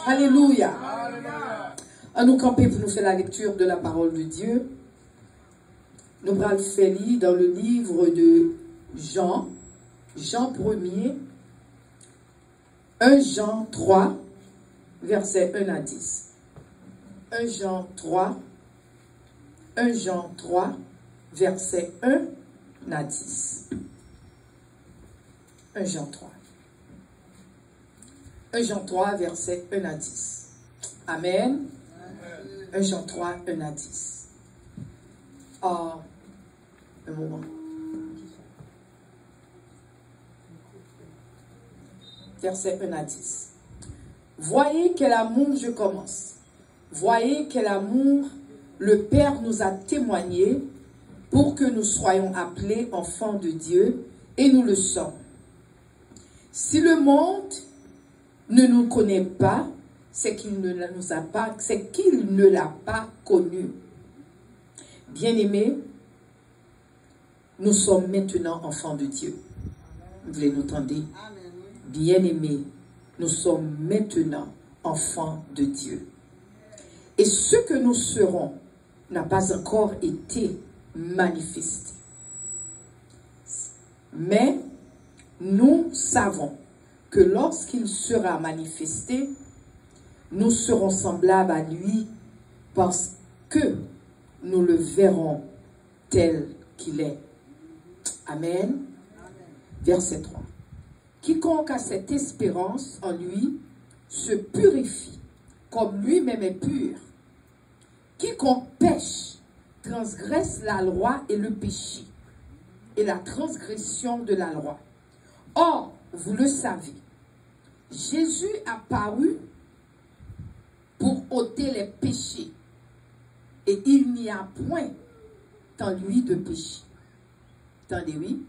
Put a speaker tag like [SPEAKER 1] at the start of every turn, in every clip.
[SPEAKER 1] Alléluia. À nous camper pour nous faire la lecture de la parole de Dieu. Nous allons faire lire dans le livre de Jean, Jean 1er, 1 Jean 3, versets 1 à 10. 1 Jean 3, 1 Jean 3, versets 1 à 10. 1 Jean 3. 1 Jean 3, versets 1 à 10. Amen. 1 Jean 3, 1 à 10. Oh, un moment. Verset 1 à 10. Voyez quel amour, je commence. Voyez quel amour le Père nous a témoigné pour que nous soyons appelés enfants de Dieu, et nous le sommes. Si le monde ne nous connaît pas, c'est qu'il ne nous a pas, c'est qu'il ne l'a pas connu. Bien-aimés, nous sommes maintenant enfants de Dieu. Vous voulez nous entendre? Bien-aimés, nous sommes maintenant enfants de Dieu. Et ce que nous serons n'a pas encore été manifesté. Mais nous savons que lorsqu'il sera manifesté, nous serons semblables à lui parce que nous le verrons tel qu'il est. Amen. Verset 3. Quiconque a cette espérance en lui se purifie comme lui-même est pur. Quiconque pêche transgresse la loi et le péché et la transgression de la loi. Or, vous le savez, Jésus a paru pour ôter les péchés et il n'y a point en lui de péché. Attendez, oui.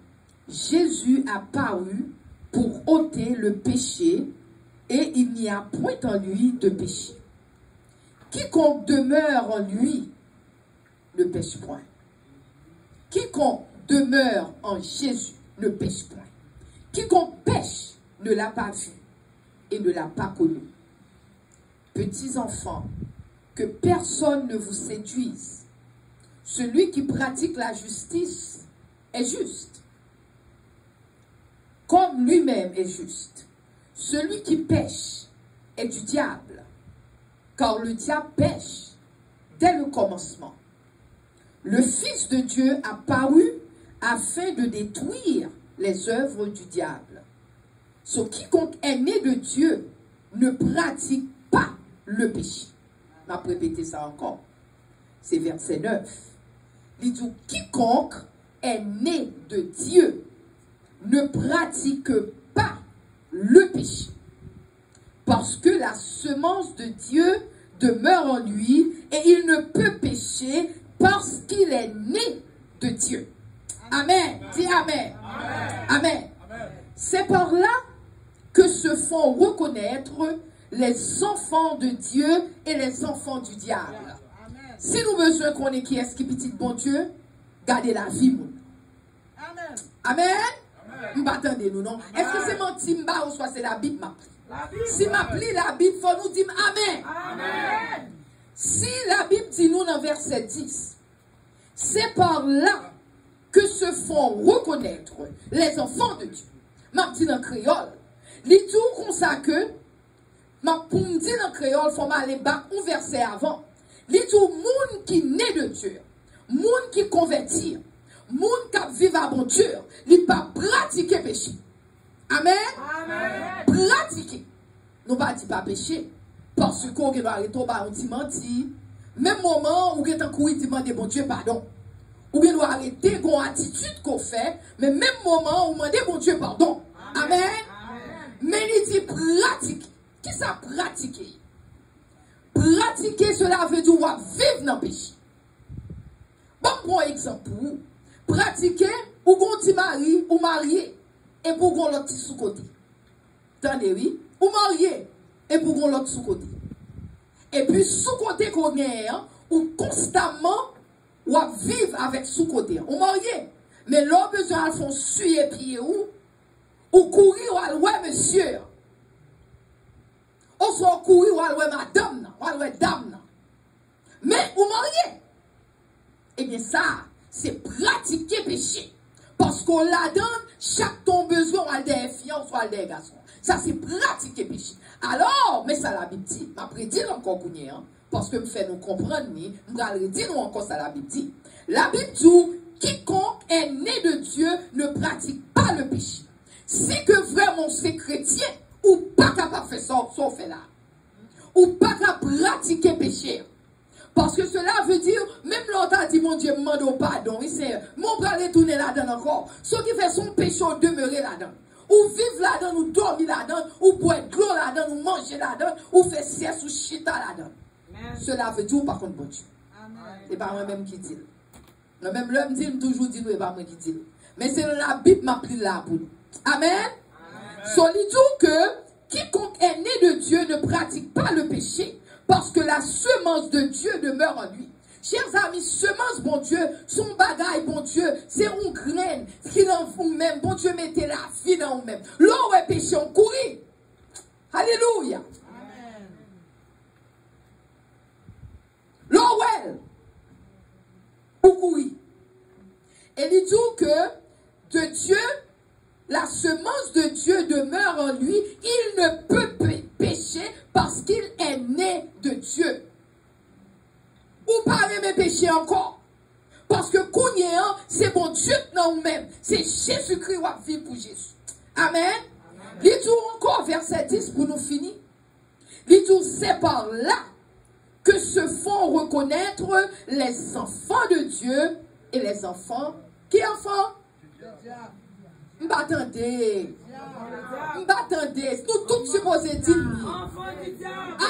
[SPEAKER 1] Jésus a paru pour ôter le péché et il n'y a point en lui de péché. Quiconque demeure en lui ne pêche point. Quiconque demeure en Jésus ne pêche point. Quiconque pêche ne l'a pas vu et ne l'a pas connu. Petits enfants, que personne ne vous séduise. Celui qui pratique la justice est juste, comme lui-même est juste. Celui qui pêche est du diable, car le diable pêche dès le commencement. Le Fils de Dieu a paru afin de détruire les œuvres du diable. Ce quiconque est né de Dieu ne pratique pas le péché. Je vais répéter ça encore. C'est verset 9. Il dit, quiconque est né de Dieu ne pratique pas le péché. Parce que la semence de Dieu demeure en lui et il ne peut pécher parce qu'il est né de Dieu. Amen. Dis Amen. Amen. Amen. C'est par là que se font reconnaître les enfants de Dieu et les enfants du diable. Amen. Si nous besoin qu'on est qui est-ce qui petit bon Dieu, gardez la vie. Amen. Amen. M'attendez nous non? Est-ce que c'est mon timba ou soit c'est la Bible m'a pris? Si m'a pris la Bible, faut nous dire Amen. Amen. Si la Bible dit nous dans verset 10, c'est par là que se font reconnaître les enfants de Dieu. M'a dit dans créole. Li tout comme ça que pour me dire dans créole, faut m'aller bas un verset avant. Li tout monde qui naît de Dieu, monde qui convertit, monde qui vit à bon Dieu, li pas pratiquer péché. Amen. Amen. Pratiquer. Nous pas dit pas péché parce qu'on doit arrêter on dit menti. Même moment où on est en courir demander bon Dieu pardon. Ou bien doit arrêter une attitude qu'on fait, mais même moment où on demande bon Dieu pardon. Amen. Amen. Mais il dit pratiquer. Qui ça pratiquer? Pratiquer, cela veut dire vivre dans le péché. Bon, pour exemple, pratiquer, ou qu'on petit mari, ou marié, et pour qu'on l'autre sous-côté. Attendez, oui? Ou marié, et pour qu'on l'autre sous-côté. Et puis, sous-côté qu'on est, ou constamment, ou vivre avec sous-côté. Ou marié. Mais l'homme besoin de faire suer pied ou courir, ou aller, monsieur. Ou soit courir, ou aller, madame, ou aller, dame. Mais, ou marié. Eh bien, ça, c'est pratiquer péché. Parce qu'on la donne, chaque ton besoin, ou des fiancés, ou des garçons. Ça, c'est pratiquer péché. Alors, mais ça, la Bible dit, après, dit encore, parce que me fait nous comprendre, nous allons dire nous encore ça, la Bible dit. La Bible dit, quiconque est né de Dieu ne pratique pas le péché. Si que vraiment c'est chrétien, ou pas capable de faire ça, sauf là. Ou pas capable de pratiquer péché. Parce que cela veut dire, même l'autre a dit, mon Dieu, demande pardon. Oui, c'est, mon bras retourner là-dedans encore. Ceux qui font son péché, demeurer là-dedans. Ou vivre là-dedans, ou dormir là-dedans, ou boire de l'eau là-dedans, ou manger là-dedans, ou faire sieste, ou chita là-dedans. Cela veut dire, par contre, bon Dieu. Ce n'est pas moi-même qui dit. Même l'homme dit, toujours dit, ce n'est pas moi qui dit. Mais c'est la Bible qui m'a pris là pour nous. Amen. Solide que quiconque est né de Dieu ne pratique pas le péché, parce que la semence de Dieu demeure en lui. Chers amis, semence, bon Dieu, son bagaille, bon Dieu, c'est une graine qui dans vous-même. Bon Dieu, mettez la vie dans vous-même. L'eau est péché, on courit. Alléluia. Amen. L'eau est, on courit. Et il dit que de Dieu, la semence de Dieu demeure en lui. Il ne peut pécher parce qu'il est né de Dieu. Ou pas aimer pécher encore. Parce que Kounyen, c'est bon Dieu dans nous-mêmes. C'est Jésus-Christ qui vit pour Jésus. Amen. Lisez encore verset 10 pour nous finir. Lisez, c'est par là que se font reconnaître les enfants de Dieu et les enfants. Qui enfants? M'attendez. M'attendez. Nous tous supposés dire.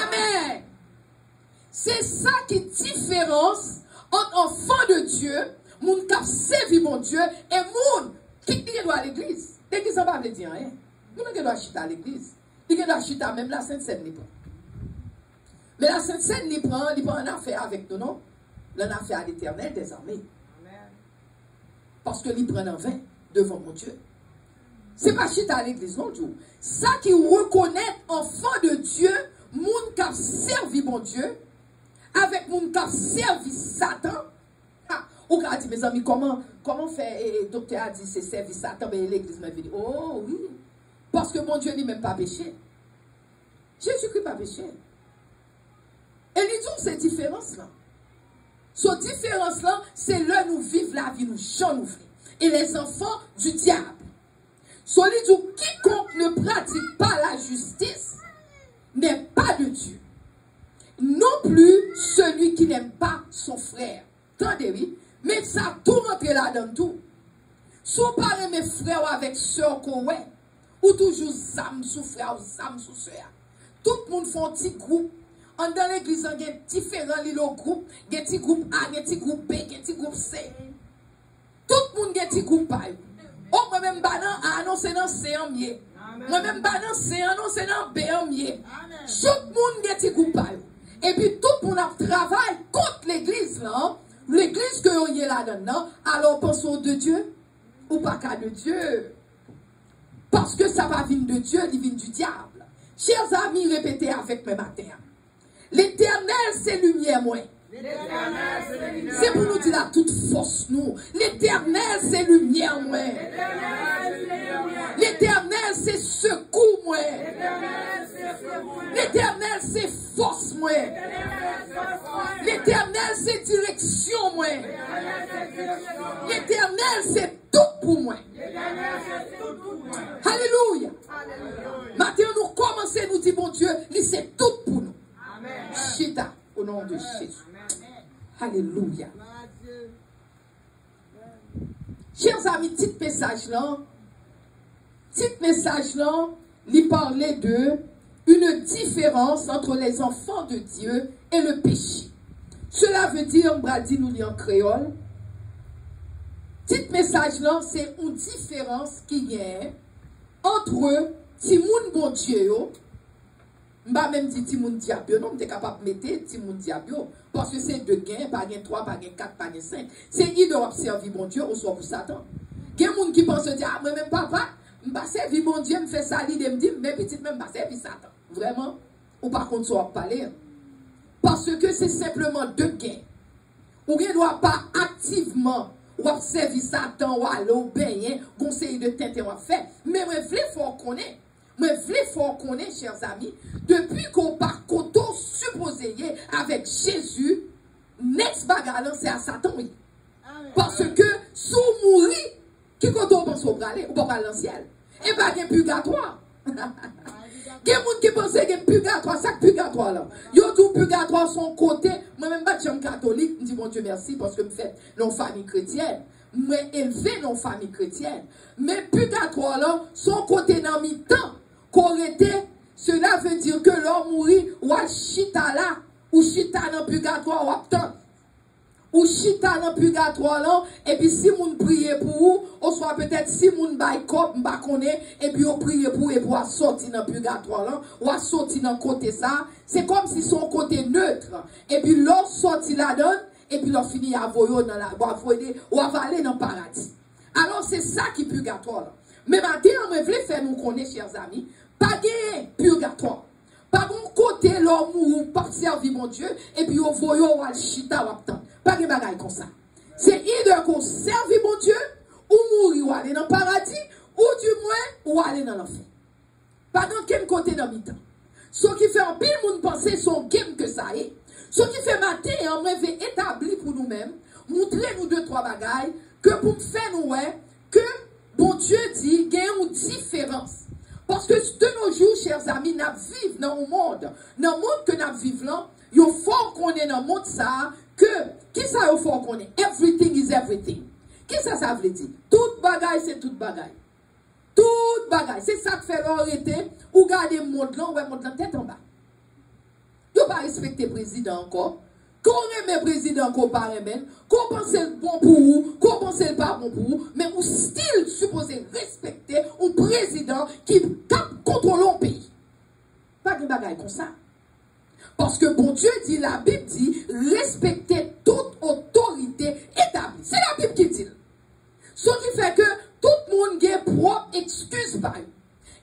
[SPEAKER 1] Amen. C'est ça qui différence entre enfant de Dieu, moun qui servi mon Dieu, et moun qui doit à l'église. L'église n'a pas de dire rien. Moun qui doit chiter à l'église. Il doit chiter même la Sainte-Seine. Mais la Sainte-Seine, il prend une affaire avec nous, non? Une affaire à l'Éternel des armées. Parce que il prend un vain devant mon Dieu. Ce n'est pas chiter à l'église, non, Dieu. Ça qui reconnaît enfant de Dieu, moun qui a servi mon Dieu, avec mon qui a servi Satan. Ou qui a dit, mes amis, comment faire, et docteur a dit, c'est servir Satan, mais l'église m'a dit, oh oui, parce que mon Dieu n'est même pas péché. Jésus-Christ n'a pas péché. Et lui dit, cette différence-là. Cette différence-là, c'est là nous vivons la vie, nous chantons, nous vivons. Et les enfants du diable. Celui dit, quiconque ne pratique pas la justice n'est pas de Dieu. Non plus celui qui n'aime pas son frère. Attendez, oui. Mais ça tout rentre là dans tout. Si vous parlez mes frères avec soeurs, ou toujours zam sous frère, ou zam sous soeur. Tout le monde fait un petit groupe. Dans l'église, il y a différents groupes. Il y a un petit groupe A, il y a un petit groupe B, il y a un petit groupe C. Tout le monde a un petit groupe A. Oh, moi-même, A, non, c'est dans C en mieux. Moi-même, dans C, non, c'est dans B en mieux. Tout le monde a un petit groupe A. Et puis tout le monde travaille contre l'église là. L'église que vous y là-dedans. Alors pensons de Dieu ou pas qu'à de Dieu. Parce que ça va venir de Dieu, il vient du diable. Chers amis, répétez avec mes matins. L'Éternel, c'est lumière, moi. C'est pour nous dire la toute force, nous. L'Éternel, c'est lumière, moi. L'Éternel, c'est secours, moi. L'Éternel, c'est force, moi. L'Éternel, c'est direction, moi. L'Éternel, c'est tout pour moi. Alléluia. Maintenant, nous commençons à nous dire, bon Dieu, c'est tout pour nous. Chita, au nom de Jésus. Alléluia. Chers amis, petit message là, il parlait de une différence entre les enfants de Dieu et le péché. Cela veut dire, on va dire nous en créole, petit message là, c'est une différence qu'il y a entre Timoun bon Dieu, m'a même dit Timoun diable, non, m'était capable de mettre Timoun diable, parce que c'est deux gains, pas gain 3, pas gain 4, pas gain 5. C'est il doit servir bon Dieu ou soit pour Satan. Il y a des gens qui pensent dire, ah, moi-même papa, je ne servir bon Dieu, je fais ça, il me dit, mais petit même pas servir Satan. Vraiment? Ou par contre, ça va parler. Parce que c'est simplement deux gains. Ou ne doit pas activement ou servir Satan ou aller au bain, conseiller de tête ou faire. Mais moi, je veux connaître. Moi, je veux connaître, chers amis, depuis qu'on part koto supposé avec Jésus, next bagarre, c'est à Satan, oui. Parce que, sous mourir, qui koto pense au bralé, ou pas aller dans le ciel. Et pas de purgatoire. Il y a des gens qui pensent qu'il y a purgatoire, ça purgatoire là. Il y a tout purgatoire son côté. Moi-même, je suis catholique, je dis bon Dieu merci parce que je fais nos familles chrétiennes. Mais élevé nos familles chrétiennes. Mais purgatoire là, son côté dans mi-temps, qu'on était, cela veut dire que l'homme mourit, ou à chita là, ou chita dans purgatoire, ou à ou chita dans purgatoire là, et puis si moun prie pour vous, ou soit peut-être si moun bay kop, m'ba connaît, et puis on prie pour et pour sortir dans purgatoire là, ou à sortir dans côté ça, c'est comme si son côté neutre, et puis l'on sorti la donne, et puis l'on finit à voyer dans la, ou à aller dans le paradis. Alors c'est ça qui est purgatoire là. Mais maintenant, on veut faire nous connaître, chers amis, pas de purgatoire. Pas bon côté l'homme ou partir vivre mon Dieu, et puis on voit ou al chita ou attendre. Pas de bagaille comme ça. C'est either qu'on serve mon Dieu, ou mourir ou aller dans le paradis, ou du moins, ou aller dans l'enfer. Pas dans quel côté dans le temps. Ce qui fait en pile, moun penser son game que ça est. Ce qui fait matin, on veut établir pour nous-mêmes, montrer nous deux, trois bagailles, que pour faire nous, que bon Dieu dit, il y a une différence. Parce que de nos jours, chers amis, nous vivons dans le monde. Dans le monde que nous vivons là, il faut qu'on ait dans le monde ça, que, qui ça il faut qu'on ait? Everything is everything. Qui ça veut dire? Toute bagaille, c'est toute bagaille. Toute bagaille. C'est ça que fait l'arrêter, ou garder le monde là, ou le monde là, tête en bas. Vous ne pas respecter le président encore. Qu'on aime le président qu'on parle même, qu'on pense le bon pour vous, qu'on pense le pas bon pour vous, mais vous still supposé respecter un président qui contrôle un pays. Pas de bagaille comme ça. Parce que bon Dieu dit, la Bible dit, respecter toute autorité établie. C'est la Bible qui dit. Ce qui fait que tout le monde a propre excuse.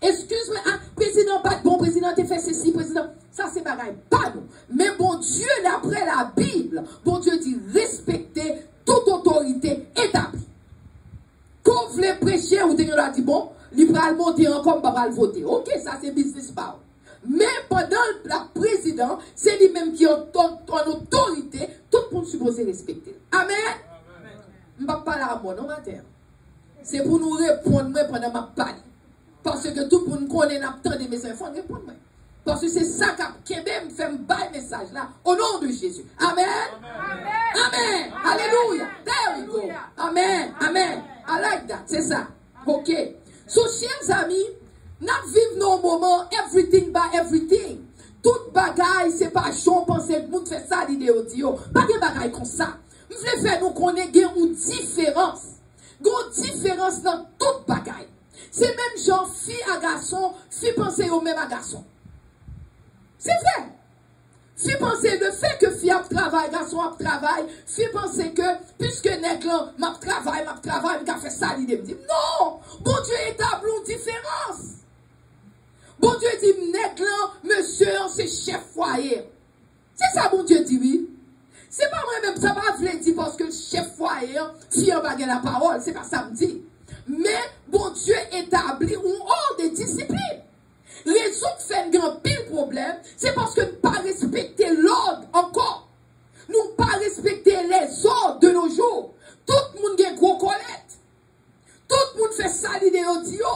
[SPEAKER 1] Excuse-moi, ah, président, pas de bon président, tu fait ceci, président. Ça, c'est bagaille, pas nous. Mais bon Dieu, d'après la Bible, bon Dieu dit respecter toute autorité établie. Quand vous voulez prêcher, vous avez dit, bon, il va monter encore, il va le voter. Ok, ça c'est business power. Mais pendant la président, c'est lui-même qui a en autorité, tout le monde supposé respecter. Amen. Je ne vais pas parler à moi, non, matin. C'est pour nous répondre pendant ma parole. Parce que tout le monde connaît l'abtendé mes enfants, répondre. Parce que c'est ça qui me fait un bel message là, au nom de Jésus. Amen. Amen. Amen. Alléluia. There we go. Amen. Amen. I like that. C'est ça. Ok. So, chers amis, nous vivons nos moments, everything by everything. Toute bagaille, c'est pas chaud, penser que nous fait ça, l'idée audio. Pas de bagaille comme ça. Nous voulons faire nous connaître une différence. Une différence dans toute bagaille. C'est même genre fille à garçon, fille penser au même à garçon. C'est vrai. Fi penser le fait que fi a travail, garçon a travail, fi penser que, puisque nèg là, m'a travail, m'a fait ça, il me dit, non! Bon Dieu établit une différence. Bon Dieu dit, nèg là, monsieur, c'est chef foyer. C'est ça, bon Dieu dit, oui. C'est pas moi-même, ça va vous dire parce que le chef foyer, fi en bague la parole, c'est pas ça me dit. Mais, bon Dieu établit un ordre de discipline. Les autres font un grand pile problème, c'est parce que nous ne pas respecter l'ordre encore. Nous ne pas respecter les ordres de nos jours. Tout le monde a gros colette. Tout le monde fait ça l'idée audio.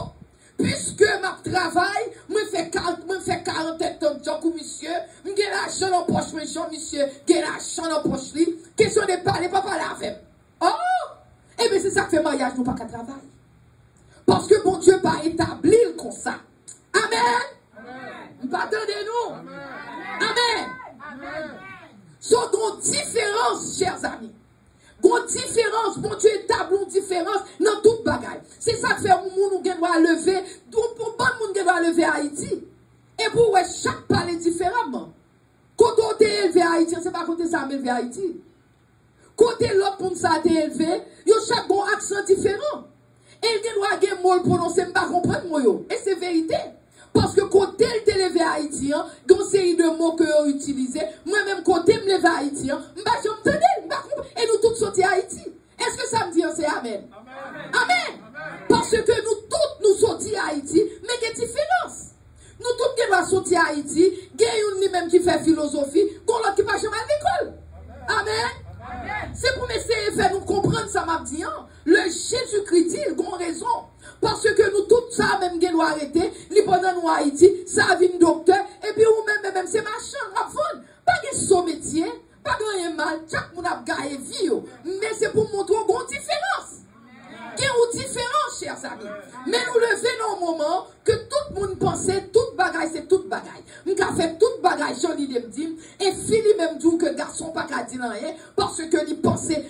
[SPEAKER 1] Puisque ma travail, moi fait 40 ans de coup, monsieur, j'ai l'argent dans la poche, monsieur, j'ai l'argent dans la poche, question de parler, pas parler avec. Oh! Eh bien, c'est ça que fait mariage, nous pas qu'à travail. Parce que bon Dieu pas établi comme ça. Amen. Pardonnez-nous. Amen. Amen. Sont une différence, chers amis. Une différence, bon Dieu établit une différence dans toute bagaille. C'est ça que fait un monde qui doit lever, pour pas le monde qui doit lever Haïti. Et pour chaque parler différemment. Quand on est élevé à Haïti, c'est pas côté ça élevé à Haïti. Côté l'autre pour ça élevé, il y a chaque bon accent différent. Et il doit avoir des mots prononcer, pas comprendre moi. Et c'est vérité. Parce que côté le élevé à Haïti, il y a une série de mots que vous utilisez. Moi-même, côté me lever à Haïti, et nous tous sortis à Haïti. Est-ce que ça me dit, c'est Amen? Amen. Amen. Parce que nous tous nous sortis à Haïti, mais il y a une différence. Nous tous qui va sortir à Haïti, il y a une même qui fait philosophie, l'autre qui va jamais à l'école. Amen. C'est pour essayer de faire nous comprendre ça, m'a dit. Le Jésus-Christ dit, il a raison. Parce que nous, tout ça, même, nous arrêter, nous pendant nous Haïti, ça vient docteur, et puis, ou même, c'est machin, à fond. Pas de son métier, pas de mal, chaque monde a gagné vie, mais c'est pour montrer une différence. Il y a une différence, chers amis. Mais nous levons dans un moment que tout le monde pensait, toute bagaille, c'est toute bagaille. Nous avons fait toute bagaille, j'en ai dit, et Philippe même dit que garçon pas qu'à dire rien, parce que il pensait,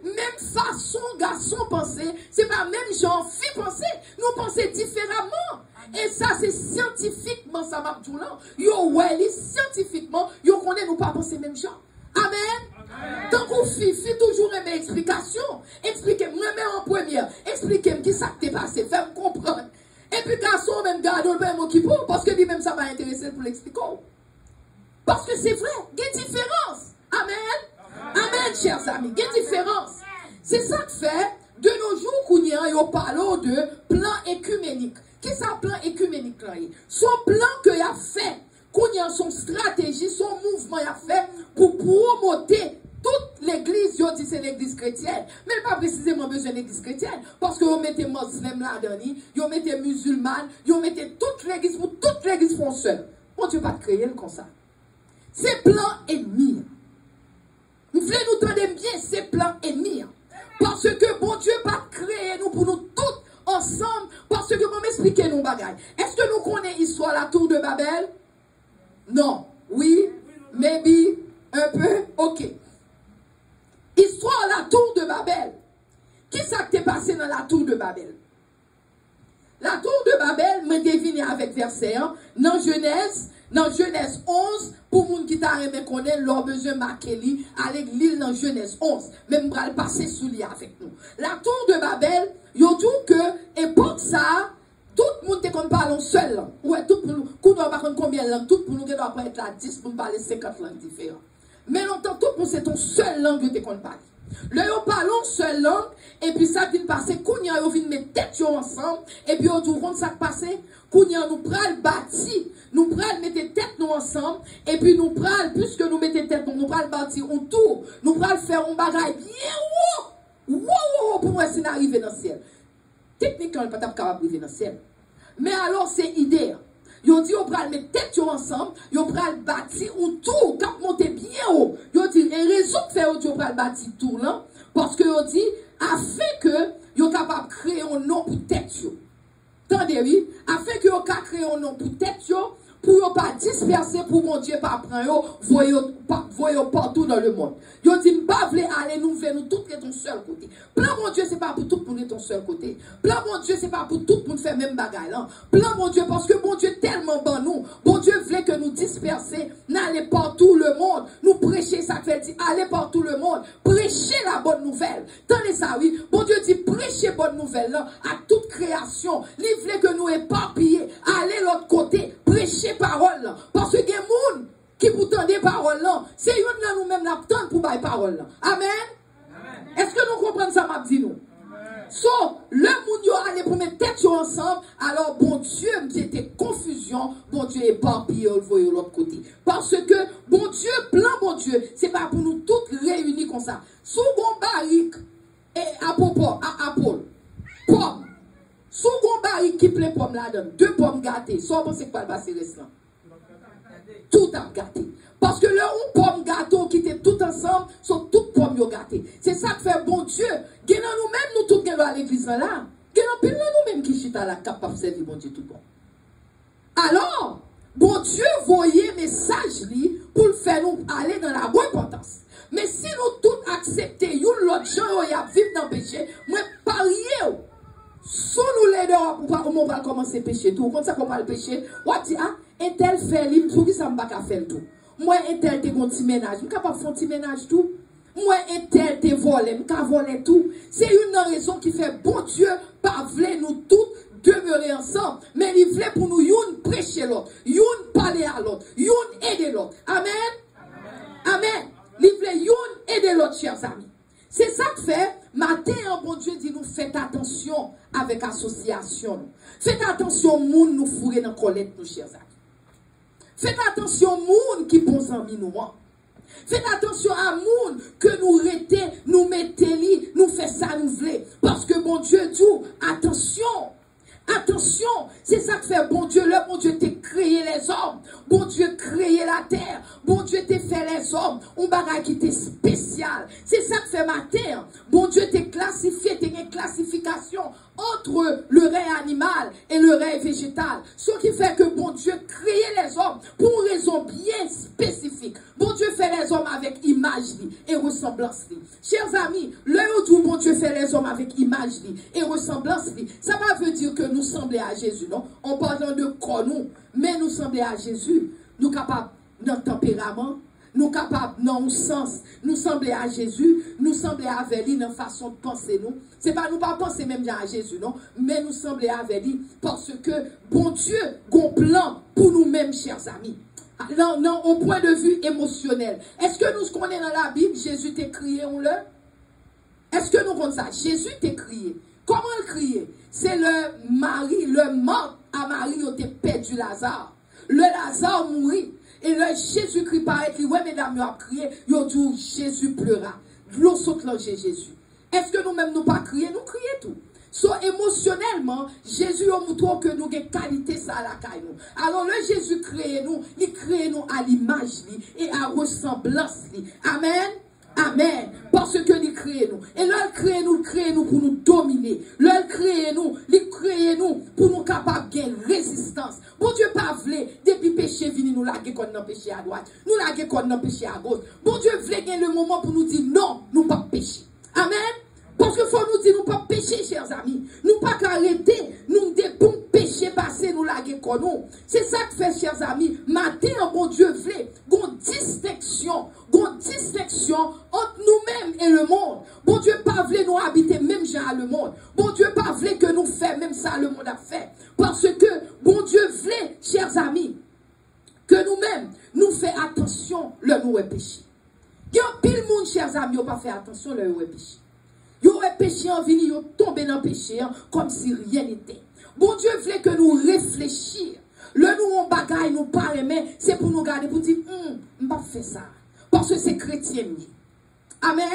[SPEAKER 1] même façon garçon penser, c'est pas même genre fille penser, nous pensons différemment. Et ça, c'est scientifiquement, ça m'a dit là. Yo, ouais, scientifiquement, yo connaît nous pas penser même genre. Amen. Tant qu'on fit toujours une explication. Expliquez-moi, en première. Expliquez-moi qui ça t'est passé. Faites-moi comprendre. Et puis, garçon, même garde le même qui pour, parce que lui-même, ça va intéresser pour l'expliquer. Parce que c'est vrai, il y a une différence. Amen. Amen, chers amis. Il y a une différence. C'est ça que fait, de nos jours, qu'on y a, on parle de plan écuménique. Qu'est-ce que c'est un plan écuménique là? Son plan qu'il a fait. Qu'on y a son stratégie, son mouvement a fait pour promouvoir toute l'église, yo dit c'est l'église chrétienne, mais pas précisément besoin d'église chrétienne, parce que vous mettez musulmans là-dedans, vous mettez musulmans, vous mettez toute l'église, pour toute l'église font seul. Bon Dieu pas créer comme ça. C'est plan ennemi. Vous voulez nous tendre bien ces plans ennemis. Parce que bon Dieu pas créer nous pour nous tous ensemble, parce que vous m'expliquez nous bagaille. Est-ce que nous connaissons l'histoire la tour de Babel? Non. Oui. Maybe. Un peu. Ok. Histoire la tour de Babel. Qui ça qui est passé dans la tour de Babel? La tour de Babel, me devine avec verset 1. Dans Genèse 11, pour moun qui t'a aimé connaître, leur besoin marquer li, avec l'île dans Genèse 11. Même bral passer sous li avec nous. La tour de Babel, yo dit que, époque ça, tout le monde te parle en seul langue. Ouais, tout le monde, qu'on doit pas combien de langues, tout le monde doit pas être là 10 pour parler 50 langues différentes. Mais longtemps, tout le monde, c'est ton seule langue que tu parles. Là, on parle en seule langue, et puis ça vient passer, kounya, on vient mettre tête ensemble, et puis on dit, ça passé, kounya, nous pral bâti, nous pral mettre tête nous ensemble, et puis nous pral, puisque nous mettons tête, nous pral bâti un tour, nous pral faire un bagage bien haut, pour moi, c'est d'arriver dans le ciel. Techniquement, on n'est pas capable d'arriver dans le ciel. Mais alors, c'est idéal. Yo dit, on pral mettre tête ensemble, on pral bâti un tour, cap monter bien haut. Yo dit, et raison de faire, on pral bâti tout là, parce que on dit, afin que, yo capable de créer un nom pour tête yo. Tendez, oui, afin que yo capable créer un nom pour tête yo, pour yo pas disperser, pour mon Dieu pas prendre yo, voyez partout dans le monde. Yo dit, m'pas vle aller nous faire nous toutes ton seul côté. Plan mon Dieu, c'est pas pour tout pour ton seul côté. Plan mon Dieu, c'est pas pour tout pour faire même bagaille là. Plan mon Dieu, parce que mon Dieu tellement bon nous. Bon Dieu voulait que nous disperser, n'allez partout dit, allez par tout le monde, prêchez la bonne nouvelle. Tenez ça, oui. Bon Dieu dit, prêchez bonne nouvelle là, à toute création. Il voulait que nous éparpiller, allez l'autre côté, prêchez parole là. Parce que il y a des gens qui vous tendent des paroles là, c'est une nous-mêmes l'attendre pour bailler parole là. Amen. Est-ce que nous comprenons ça, m'a dit nous? So, le monde yo allé pour mettre tête ensemble, alors bon Dieu, c'était confusion, bon Dieu éparpillé, on le voit de l'autre côté. Parce que, bon Dieu, plan bon Dieu, c'est pas pour nous toutes réunis comme ça. Sous bon barrique, et à Paul, pomme, sous bon barrique qui plein pomme là-dedans, 2 pommes gâtées, soit bon c'est pas le passer restant. Tout a gâté. Parce que là, on pomme gâteau qui étaient tout ensemble, sont toutes pommes gâtées. C'est ça que fait bon Dieu. Nous nous-mêmes, nous tous à l'église là. Nous nous-mêmes qui chita la capable de servir bon Dieu tout bon. Alors, bon Dieu voyait message pour le faire nous aller dans la repentance. Mais si nous tous acceptons, l'autre gens qui vivent dans le péché, moi, pariez. Si nous les deux, on va commencer à pécher tout. Quand ça commence à pécher, on dit, ah, un tel fait libre, pour qui ça ne va pas faire tout. Moi, un tel te gon petit ménage, je suis capable de faire un petit ménage tout. Moi, un tel te vole, je suis voler tout. C'est une raison qui fait bon Dieu, pas voulait nous tous demeurer ensemble. Mais il voulait pour nous, yon prêcher l'autre, yon parler à l'autre, yon aider l'autre. Amen. Amen. Il voulait yon aider l'autre, chers amis. C'est ça que fait, matin, bon Dieu dit nous, faites attention avec l'association. Faites attention, moun nous fourrer dans la collecte, nos chers amis. Faites attention, moun qui bon amis nous. Faites attention à moun que nous rété, nous mettez li, nous fait ça, nous voulons. Parce que bon Dieu dit, attention. Attention, c'est ça que fait bon Dieu. Le bon Dieu t'a créé les hommes. Bon Dieu créé la terre. Bon Dieu t'a fait les hommes. Un bagage qui était spécial. C'est ça que fait ma terre. Bon Dieu t'a classifié, t'as une classification entre le règne animal et le règne végétal. Ce qui fait que bon Dieu créé les hommes pour une raison bien spécifique. Bon Dieu fait les hommes avec image et ressemblance. Chers amis, le où bon Dieu fait les hommes avec image et ressemblance, ça va veut dire que nous semblons à Jésus, non? On parle de corps, nous, mais nous semblons à Jésus. Nous capables dans le tempérament, nous capables dans le sens, nous semblons à Jésus, nous semblons avec lui dans la façon de penser, nous. C'est pas nous pas penser même bien à Jésus, non? Mais nous semblons avec lui parce que bon Dieu a un plan pour nous-mêmes, chers amis. Non, non, au point de vue émotionnel. Est-ce que nous connaissons dans la Bible, Jésus t'a crié, on le? Est-ce que nous connaissons ça? Jésus t'a crié. Comment le crier? C'est le mari, le mort à Marie, il a perdu Lazare. Le Lazare mourit. Et le Jésus-Christ paraît qu'il, ouais, mesdames, il a crié, il a dit, Jésus pleura. L'eau saute l'ange Jésus. Est-ce que nous-mêmes nous pas crier? Nous crions tout. So, émotionnellement, Jésus a montré que nous avons qualité ça à la caille. Alors, le Jésus crée nous, il crée nous à l'image et à ressemblance. Amen. Amen. Parce que il crée nous. Et là, il crée nous pour nous dominer. Là, il crée nous pour nous capables de gagner résistance. Bon Dieu pas voulait, depuis péché vini nous laguer quand nous péché à droite. Nous laguer quand nous péché à gauche. Bon Dieu voulait gagner le moment pour nous dire non, nous pas pécher. Amen. Parce qu'il faut nous dire, nous pas pécher, chers amis. Nous pas qu'arrêter, nous devons pécher, passer, nous laguer comme nous. C'est ça que fait, chers amis. Matin, bon Dieu voulait, une distinction entre nous-mêmes et le monde. Bon Dieu pas voulait nous habiter même genre le monde. Bon Dieu pas voulait que nous fassions même ça le monde a fait. Parce que, bon Dieu voulait, chers amis, que nous-mêmes, nous fassions attention le nous est péché. Il y a pile monde, chers amis, qui pas fait attention le nous est péché. Ils auraient péché en vie, ils ont tombé dans le péché comme si rien n'était. Bon Dieu voulait que nous réfléchissions. Le nous on bagaille, nous parle, mais c'est pour nous garder, pour dire, je ne vais pas faire ça. Parce que c'est chrétien. Amen.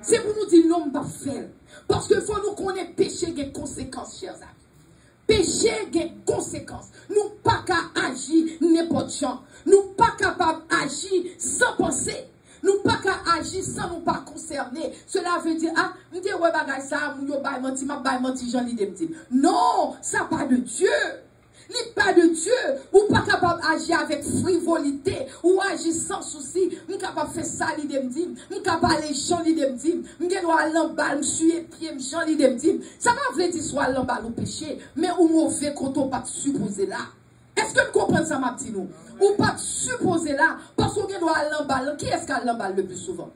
[SPEAKER 1] C'est pour nous dire, non, je ne vais pas faire. Parce qu'il faut nous connaître péché des conséquences, chers amis. Péché des conséquences. Nous pas qu'à agir n'importe quoi. Nous pas capables d'agir sans penser. Nous pas qu'à agir sans nous pas concerner. Cela veut dire, ah, je dis, ouais, bagay ça, je vais menti, j'en ai dit. Non, ça pas de Dieu. N'est pas de Dieu. Ou pas capable d'agir avec frivolité. Ou agir sans souci. Je capable de faire ça, l'idée me dit. Je capable d'aller Jean, l'idée me dit. Je dois aller en bas, je suis pied, Jean, l'idée me dit. Ça va vous dire soit l'en bas ou péché. Mais ou mauvais quand on pas supposé là. Est-ce que vous comprenez ça, ma petite nous? Ou pas supposer là, parce qu'on doit aller en balle. Qui est-ce qui a l'emballe le plus souvent?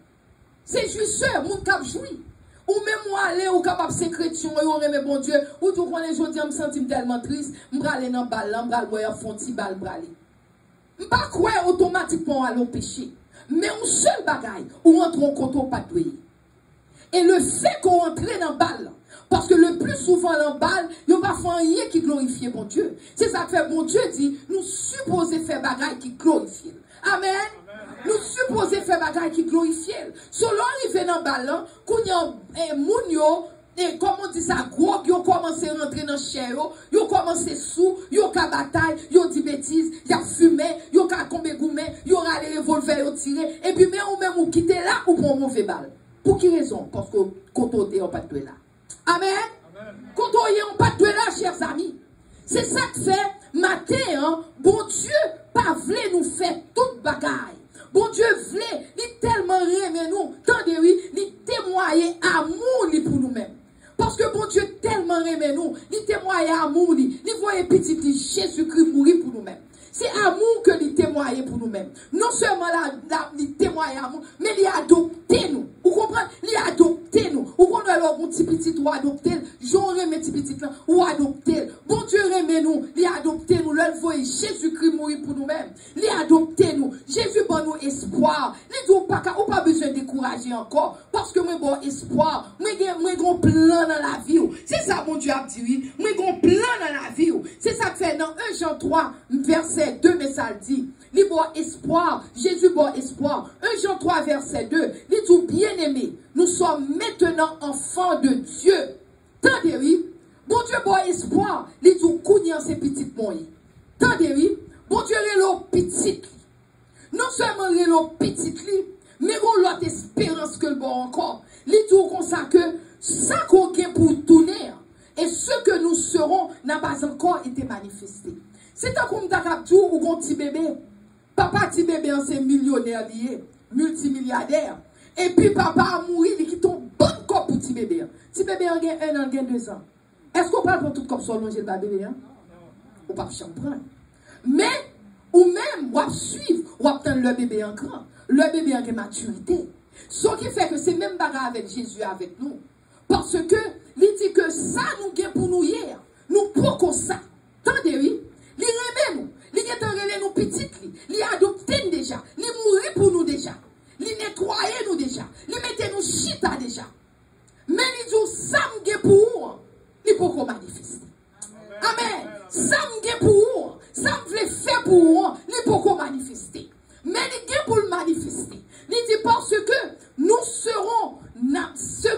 [SPEAKER 1] C'est juste ceux, mon cap joui. Ou même moi aller, ou capable de chrétien, ou remet bon Dieu, ou tout qu'on est aujourd'hui, je me sens tellement triste, je vais aller dans balle, je vais aller font petit balle, je vais aller. Je ne pas quoi automatiquement aller au péché. Mais un seul bagaille, ou entre en côté pas de. Et le fait qu'on entre dans balle, parce que le plus souvent dans balle, il n'y a pas rien qui glorifie bon Dieu. C'est ça que fait bon Dieu dit, nous supposons faire bagaille qui glorifie. Amen. Nous supposons faire bagaille qui glorifie. Selon arriver dans balle, qu'on y a mounio, et comme on dit ça, gros, yo commencé à rentrer dans le chair, yo commencé sous, yo ka bataille, yo dit bêtises, yo fumé, yo ka combe goumé, yo râle revolver, yo tiré, et puis mais ou même ou quitter là ou pour mauvais balle. Pour qui raison? Parce que quand on est en pas de là. Amen. Quand on est en pas de là, chers amis. C'est ça que fait matin, hein, bon Dieu, pas voulait nous faire toute bagaille. Bon Dieu voulait, il tellement aimé nous, tendez oui, il témoignait amour pour nous-mêmes. Parce que bon Dieu tellement aimé nous, il témoignait amour, il voyait petit Jésus-Christ mourir pour nous-mêmes. C'est amour que il témoignait pour nous-mêmes. Non seulement il témoignait amour, mais il a adopté nous. Vous comprenez? Il a adopté nous. Vous comprenez alors, mon petit petit, ou adopté, j'en mes petits petits là, ou adopté. Bon Dieu aimé nous, il a adopté nous. Le voyait Jésus-Christ mourir pour nous-mêmes. Il a adopté nous. Jésus donne nous espoir. Il dit, ou pas besoin de décourager encore. Parce que moi, bon espoir. Moi, bon plan dans la vie. C'est ça, mon Dieu a dit, oui. Moi, bon plan dans la vie. C'est ça que fait dans 1 Jean 3, verset 2, mais ça le dit. Il bon espoir. Jésus bon espoir. 1 Jean 3, verset 2. Il dit, bien aimé, nous sommes maintenant enfants de Dieu. Tendez, oui. Bon Dieu bon espoir. Il dit, kounyan ces petites moyens. Tendez, oui. Bon Dieu relo petit. Non seulement relo petit, mais on l'autre espérance que le bon encore. Il dit comme ça que ça qu'on a pour tourner et ce que nous serons n'a pas encore été manifesté. C'est un comme d'Akabdou ou un petit bébé. Papa petit bébé c'est millionnaire lié, multimilliardaire. Et puis papa a mouru, il quitte un bon corps pour petit bébé. Petit bébé a 1 an, 2 ans. Est-ce qu'on parle pour tout comme ça longer le bébé? Ou pas comprendre. Mais, ou même, ou suivre, ou attendre le bébé en grand. Le bébé en maturité. Ce qui fait que c'est même bagarre avec Jésus avec nous. Parce que, il dit que ça nous gagne pour nous hier. Nous pouvons ça. Tendez, oui. Il remet nous. Il est nous petites. Il a adopté nous déjà. Il mourit pour nous déjà. Il nettoyait nous déjà. Il mettait nous chita déjà. Mais il dit ça nous gagne pour nous. Il peut qu'on manifeste. Amen. Ça me gagne pour vous. Ça me voulait faire pour vous. Il peut qu'on manifester. Mais il gagne pour le manifester. Il dit parce que nous serons, ce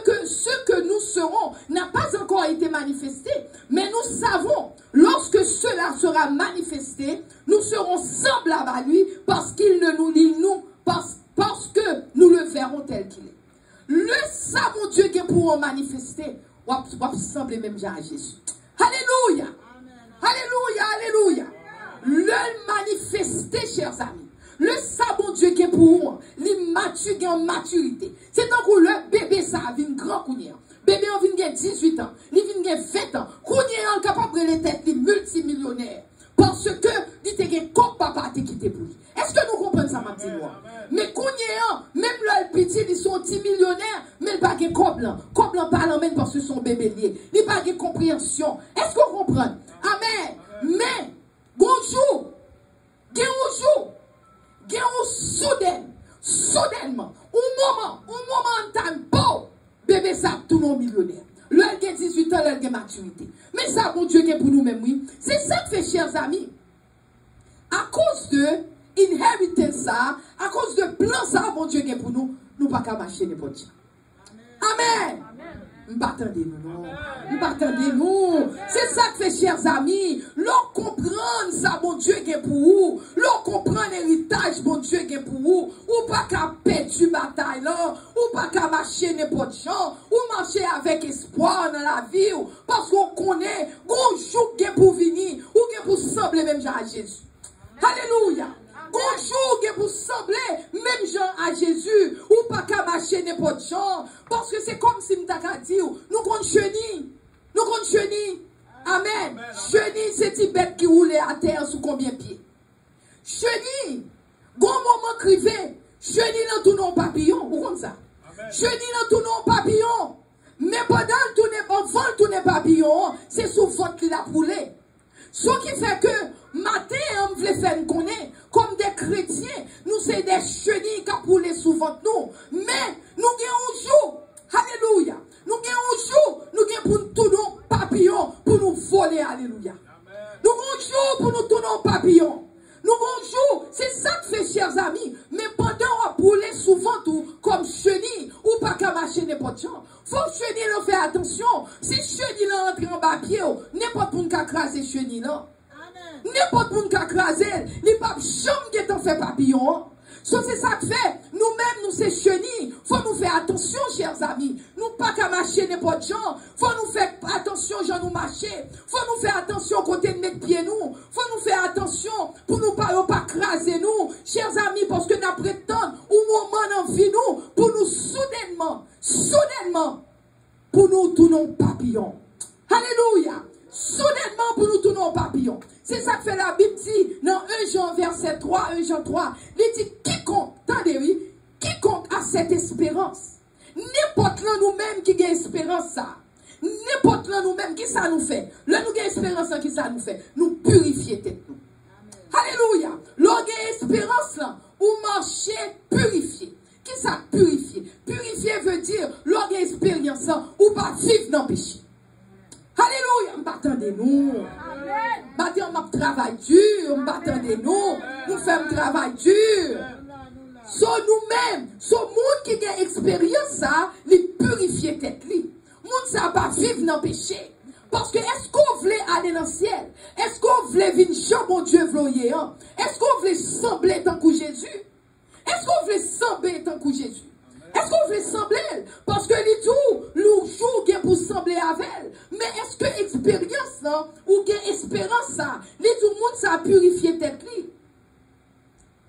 [SPEAKER 1] que nous serons n'a pas encore été manifesté. Mais nous savons, lorsque cela sera manifesté, nous serons semblables à lui parce qu'il ne nous lit nous, parce que nous le verrons tel qu'il est. Le ça, mon Dieu, qui est pour manifester, on va sembler même à Jésus. Alléluia. Alléluia, alléluia. Le manifester, chers amis. Le sabon Dieu qui est pour l'immature en maturité. C'est tant que le bébé ça a une grand cougnier. Bébé a vient 18 ans, il vient 20 ans. Cougnier est capable de les têtes multimillionnaires. Parce que il te comme papa te quitté pour lui. Est-ce que nous comprenons ça, ma petite moi? Mais cougnier, même le petit, ils sont 10 millionnaires, mais il n'y a pas de coblan. Coblan parle même parce que son bébé lié. Il n'y a pas de compréhension. Est-ce qu'on comprend? Amen. Mais, bonjour. Bonjour. Soudainement, un moment time, bon, bébé ça tout non millionnaire. L'un a 18 ans, l'un a maturité. Mais ça, bon Dieu, qui est pour nous-mêmes, oui. C'est ça que fait, chers amis. À cause de inheritance ça, à cause de plan ça, bon Dieu, qui est pour nous, nous pas qu'à marcher n'importe quoi. Amen. M'attendez-nous, non. M'attendez-nous. C'est ça que fait, chers amis. L'on comprend ça, bon Dieu, qui est pour vous. L'on comprend l'héritage, bon Dieu, qui est pour vous. Ou pas qu'à perdre bataille, là. Ou pas qu'à marcher n'importe gens. Ou marcher avec espoir dans la vie. Parce qu'on connaît, bon jour qui est pour venir. Ou qui est pour sembler même à Jésus. Alléluia. Bonjour, que vous semblez, même gens à Jésus, ou pas qu'à marcher n'importe gens, parce que c'est comme si m'taka dit, nous comptons chenille, Amen. Chenille, c'est une bête qui roulait à terre sous combien de pieds? Chenille, bon moment crivé, chenille dans tout non papillon. Vous comprenez ça? Chenille dans tout non papillon. Mais pendant le tourner papillon, c'est sous votre qui l'a roulé. Ce qui fait que, matin, on veut faire nous connaître, comme des chrétiens, nous c'est des chenilles qui ont roulé sous votre nous. Mais, nous avons un jour, alléluia, nous avons un jour, nous avons pour tout nos papillons, pour nous voler, alléluia. Nous avons un jour pour nous tourner en papillon. Nous bonjour, c'est ça que fait, chers amis. Mais pendant on brûler souvent tout, comme chenille, ou pas qu'à marcher n'importe quoi. Faut que chenille là faire attention. Si chenille là entre en bas pied, n'importe où qu'à craser chenille là. N'importe où qu'à craser, les papes jamais qui t'en fait papillon. So, c'est ça que fait. Nous-mêmes, nous c'est chenilles. Faut nous faire attention, chers amis. Nous pas qu'à marcher n'importe gens. Faut nous faire attention, gens nous marcher. Faut nous faire attention côté de mettre pied nous. Faut nous faire attention pour nous pas craser nous, chers amis, parce que nous prétendons au moment dans vie nous, pour nous soudainement, pour nous tourner papillon. Alléluia. Soudainement pour nous tourner papillon. C'est ça que fait la Bible dit dans 1 Jean verset 3, 1 Jean 3. Il dit quiconque, attendez oui, quiconque a cette espérance. N'importe là nous-mêmes qui a espérance ça. N'importe là nous-mêmes qui ça nous fait. Là nous avons espérance qui ça nous fait. Nous purifier tête nous. Alléluia. L'orgue espérance là, ou marcher purifié. Qui ça purifier? Purifier veut dire l'orgue expérience ou pas vivre dans le péché. Alléluia. M'attendez-nous. Maintenant, on travail dur. M'attendez-nous. Nous faisons un travail dur. So nous-mêmes, ce monde qui a expérience ça, les purifier tête li. Monde ça pas vivre dans le péché. Parce que est-ce qu'on voulait aller dans le ciel? Est-ce qu'on voulait venir chez mon Dieu vloyer? Est-ce qu'on voulait sembler tant que Jésus? Est-ce qu'on voulait sembler tant que Jésus? Est-ce qu'on voulait sembler? Parce que les tout, le jour qui est pour sembler avec elle. Mais est-ce que expérience là, ou que espérance ça, les tout le monde ça a purifié tête li?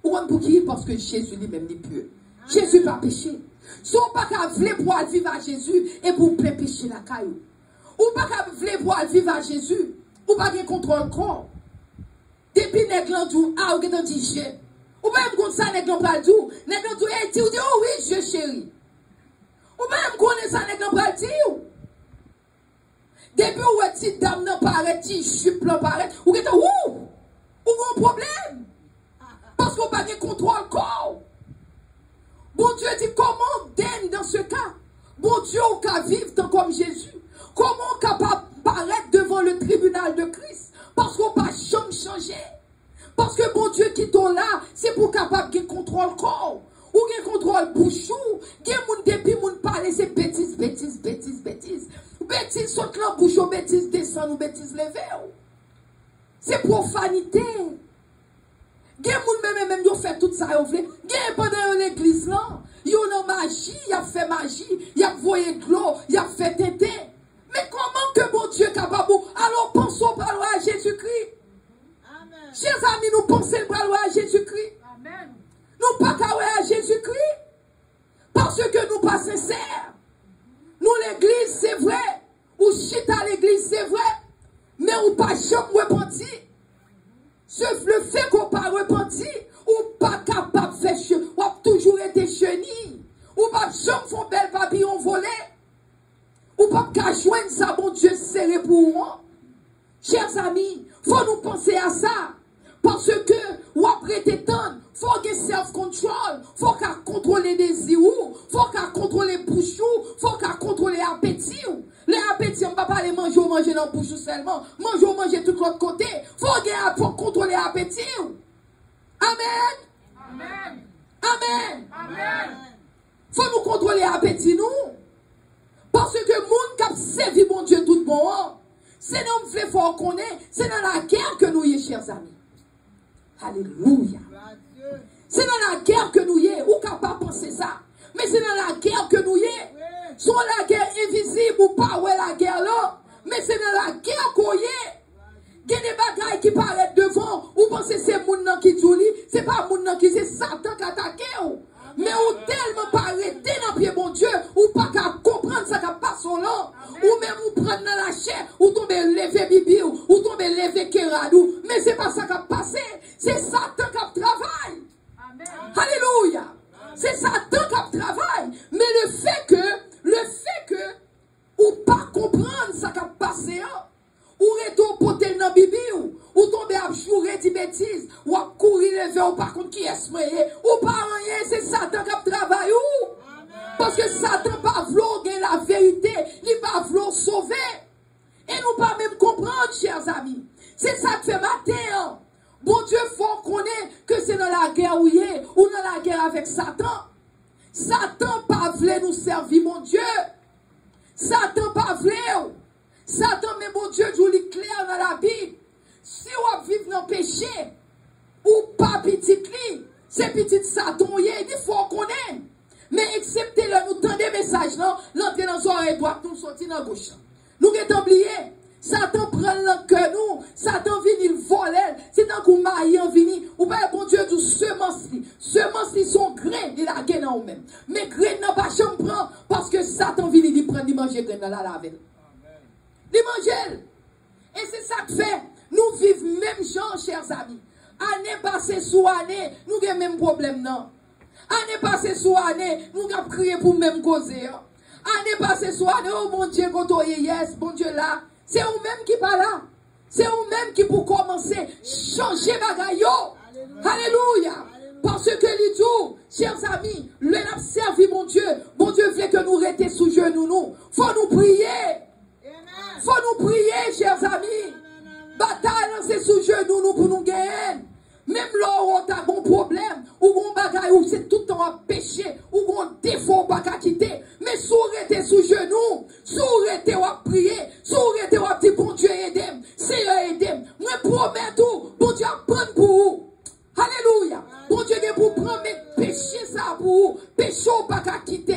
[SPEAKER 1] Ou pour qui? Parce que Jésus lui-même n'est pur. Jésus pas péché. Si on pas qu'à vouloir pour vivre à Jésus et pour plein péché la caillou. Ou pas qu'à vouloir pour vivre à Jésus. Ou pas qu'à contrôle corps. Depuis nègre tout, ah, ou que dit je. Ou pas comme ça nègre pas tout. Nègre tout et dit oh oui, je chérie. Ou pas connaît ça nègre pas dit. Depuis où est petite dame n'a paraît, petit chup n'a paraît, ou que ou un problème. Parce qu'on n'a pas de contrôle corps. Bon Dieu dit comment donne dans ce cas. Bon Dieu on peut vivre tant comme Jésus. Comment on est capable de paraître devant le tribunal de Christ. Parce qu'on n'a pas jamais changé. Parce que bon Dieu qui est là, c'est pour capable de contrôle corps. Ou de contrôle bouchou. Qui moun depuis moun parler c'est bêtise. Bêtise saute là bouchou, bêtise descend ou bêtise levé. C'est profanité. Gen moun même yo fait tout ça yo vle. Gen pendant l'église là, yo nan magie, y a fait magie, y a voyé de l'eau, y a fait tété. Mais comment que bon Dieu capable? Alors pensons par à Jésus-Christ. Amen. Chers amis, nous pensons par à Jésus-Christ. Amen. Nous pas à Jésus-Christ parce que nous pas sincères. Nous l'église c'est vrai, ou chita l'église c'est vrai, mais ou pas jamais repenti. Le fait qu'on pas repenti, ou pas capable de faire ou a toujours été chenille, ou pas jamais font belle papillon volé, ou pas qu'à joindre ça, bon Dieu, serré pour moi. Chers amis, faut nous penser à ça. Parce que, ou après t'étendre, faut que self-control, faut qu'à contrôler les désirs, faut qu'à contrôler bouchou, faut qu'à contrôler l'appétit. Les appétits, on ne va pas les manger dans la bouche seulement. Manger tout l'autre côté. Faut contrôler l'appétit. Amen. Amen. Amen. Amen. Faut nous contrôler l'appétit, nous. Parce que le monde qui a servi mon Dieu tout bon, c'est nous qui faut connaître, c'est dans la guerre que nous y sommes, chers amis. Alléluia. C'est dans la guerre que nous y sommes. Ou capable de penser ça. Mais c'est dans la guerre que nous y sommes. Soit la guerre invisible ou pas, ouais, la guerre là. Mais c'est dans la guerre qu'on y est. Il y a des bagailles qui paraissent devant. Ou pensez que c'est moun nan qui joue, c'est pas moun nan qui c'est Satan qui attaque. Mais ou tellement pas arrêter dans pied bon Dieu, ou pas qu'à comprendre ça qui passe là. Ou même ou prendre dans la chair, ou tomber lever bibi. Mais ce n'est pas ça qui a passé. C'est Satan qui travaille. Alléluia. C'est Satan qui travaille. Mais le fait que, ou pas comprendre ça qui a passé, ou retour potel dans bibi, ou tomber à jouer des bêtises, ou à courir lever, ou par contre qui est moyen, ou pas rien, c'est Satan qui travaille. Parce que Satan pas vouloir gagner la vérité, il pas vouloir sauver. Et nous pas même comprendre, chers amis. C'est ça que fait matin. Bon Dieu, faut qu'on ait que c'est dans la guerre ou dans la guerre avec Satan. Satan pas voulu nous servir, mon Dieu. Satan pas voulu. Satan, mais mon Dieu, je vous lis clair dans la Bible. Si on vit dans le péché, ou pas petit li, c'est petit Satan, il faut qu'on ait. Mais excepté le nous tendez message, l'entrée dans l'oreille droite, nous sortir dans la gauche. Nous avons oublié. Satan prend le cœur nous. Satan vient, il vole. C'est tant qu'on maille en vini. Ou pas, bon Dieu, tout semence. Semence, sont grains, il a gagné en même. Mais grains n'a pas jamais prend. Parce que Satan vient, il prend, il mange grains dans la lave. Il mange. Et c'est ça que fait. Nous vivons même gens, chers amis. Année passée sous année, nous avons même problème, non. Année passée sous année, nous avons crié pour même causer. Année passée sous année, oh mon Dieu, quand on yes, bon Dieu là. C'est vous-même qui pas là. C'est vous-même qui pour commencer changer bagaille. Alléluia. Parce que les tout, chers amis, le n'a servi mon Dieu. Mon Dieu veut que nous restions sous genoux nous. Faut nous prier. Faut nous prier, chers amis. Bataille, c'est sous genoux nous pour nous gagner. Même là où on a un problème, ou on bagaille, ou c'est tout le temps un péché, ou on défaut pas qu'à quitter. Mais si on était sous genoux, si on était à prier, si on était à dire bon Dieu aide-moi, Seigneur aide-moi. Moi promets tout, bon Dieu prendre pour vous. Alléluia. Bon Dieu vient pour prendre mes péchés ça pour vous. Péché pas qu'à quitter.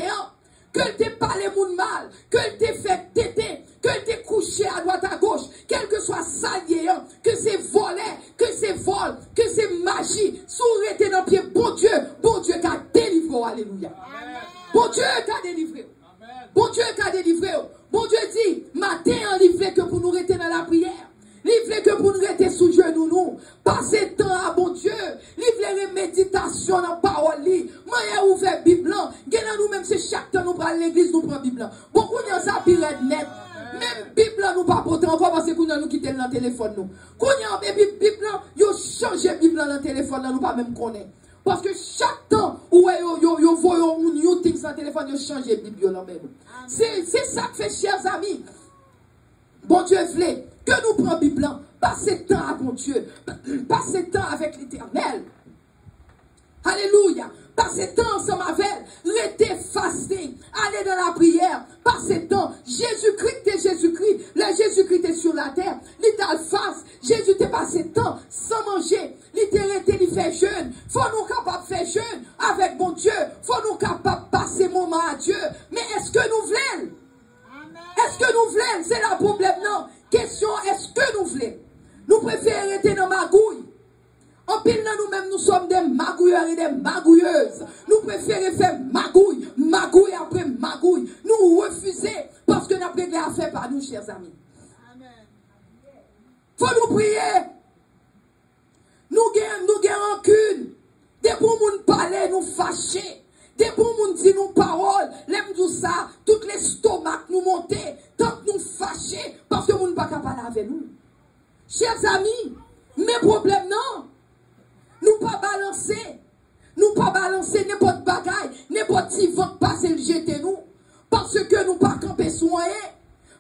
[SPEAKER 1] Que t'es parlé moun mal, que t'es fait téter, que t'es couché à droite à gauche, quel que soit salier, que c'est volé, que c'est vol, que c'est magie, sourire dans le pied, bon Dieu qui a délivré, alléluia. Bon Dieu qui a délivré. Bon Dieu qui a délivré. Bon Dieu dit, matin en livré que pour nous rester dans la prière. Livré que pour nous rester sous genoux, nous. Passer temps à bon Dieu. Livré les méditations dans la parole. Moi, j'ai ouvert la Bible. Nous-mêmes, c'est chaque temps nous prenons l'église, nous prenons la Bible. Beaucoup de gens pirate net. Même Bible, nous pas porter encore parce que nous quittons le téléphone. Nous. Quand nous avons Bible, nous avons changé la Bible dans le téléphone, nous pas même connaître. Parce que chaque temps où vous voyez un new things dans le téléphone, vous changez la Bible. C'est ça que fait, chers amis. Bon Dieu voulait que nous prenions la Bible, passer temps à bon Dieu, passer temps avec l'Éternel. Alléluia. Passer temps ensemble avec elle, rester fasting, aller dans la prière, passer temps. Jésus-Christ est Jésus-Christ. Le Jésus-Christ est sur la terre. Il est en face. Jésus t'est passé temps sans manger. Il est fait jeûne. Faut nous capables de faire jeûne avec bon Dieu. Faut nous capables de passer moment à Dieu. Mais est-ce que nous voulons? Est-ce que nous voulons? C'est le problème, non? Question, est-ce que nous voulons? Nous préférons rester dans ma gouille. En pile, nous-mêmes, nous sommes des magouilleurs et des magouilleuses. Nous préférons faire magouille après magouille. Nous refusons parce que nous avons rien à faire par nous, chers amis. Faut nous prier. Nous gagnons rancune. Dès pour nous parler, nous fâcher. Dès pour nous dire nos paroles, l'aime tout ça, toutes les stomacs nous monter, tant que nous fâcher, parce que nous ne pouvons pas parler avec nous. Chers amis, mes problèmes, non. Nous pas balancer n'importe bagaille, n'importe si vent passer le jeter nous. Parce que nous pas camper sur rien.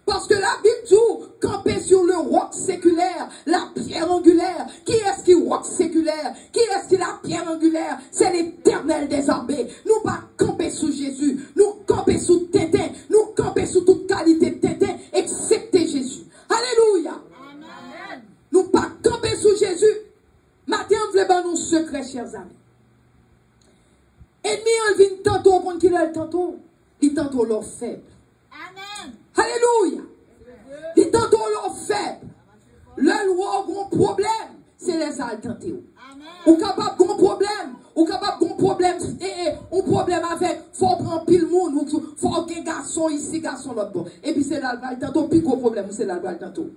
[SPEAKER 1] Parce que la Bible dit, camper sur le roc séculaire, la pierre angulaire. Qui est-ce qui roc séculaire? Qui est-ce qui la pierre angulaire? C'est l'Éternel des armées. Nous pas camper sous Jésus. Nous camper sous Tétin. Nous camper sous toute qualité de Tétin, excepté Jésus. Alléluia. Amen. Nous pas camper sous Jésus. Matin, on veut nous secret, chers amis. Ennemi, on vient tantôt pour qu'il ait tantôt. Il tantôt leur faible. Amen. Alléluia. Il tantôt leur faible. Le loi a un problème, c'est les alternatifs. Ou capable d'un problème. Ou capable d'un problème. Un problème avec, faut prendre pile monde. Faut qu'un garçon ici, garçon l'autre bon. Et puis c'est là le tantôt, puis gros problème, c'est là le tantôt.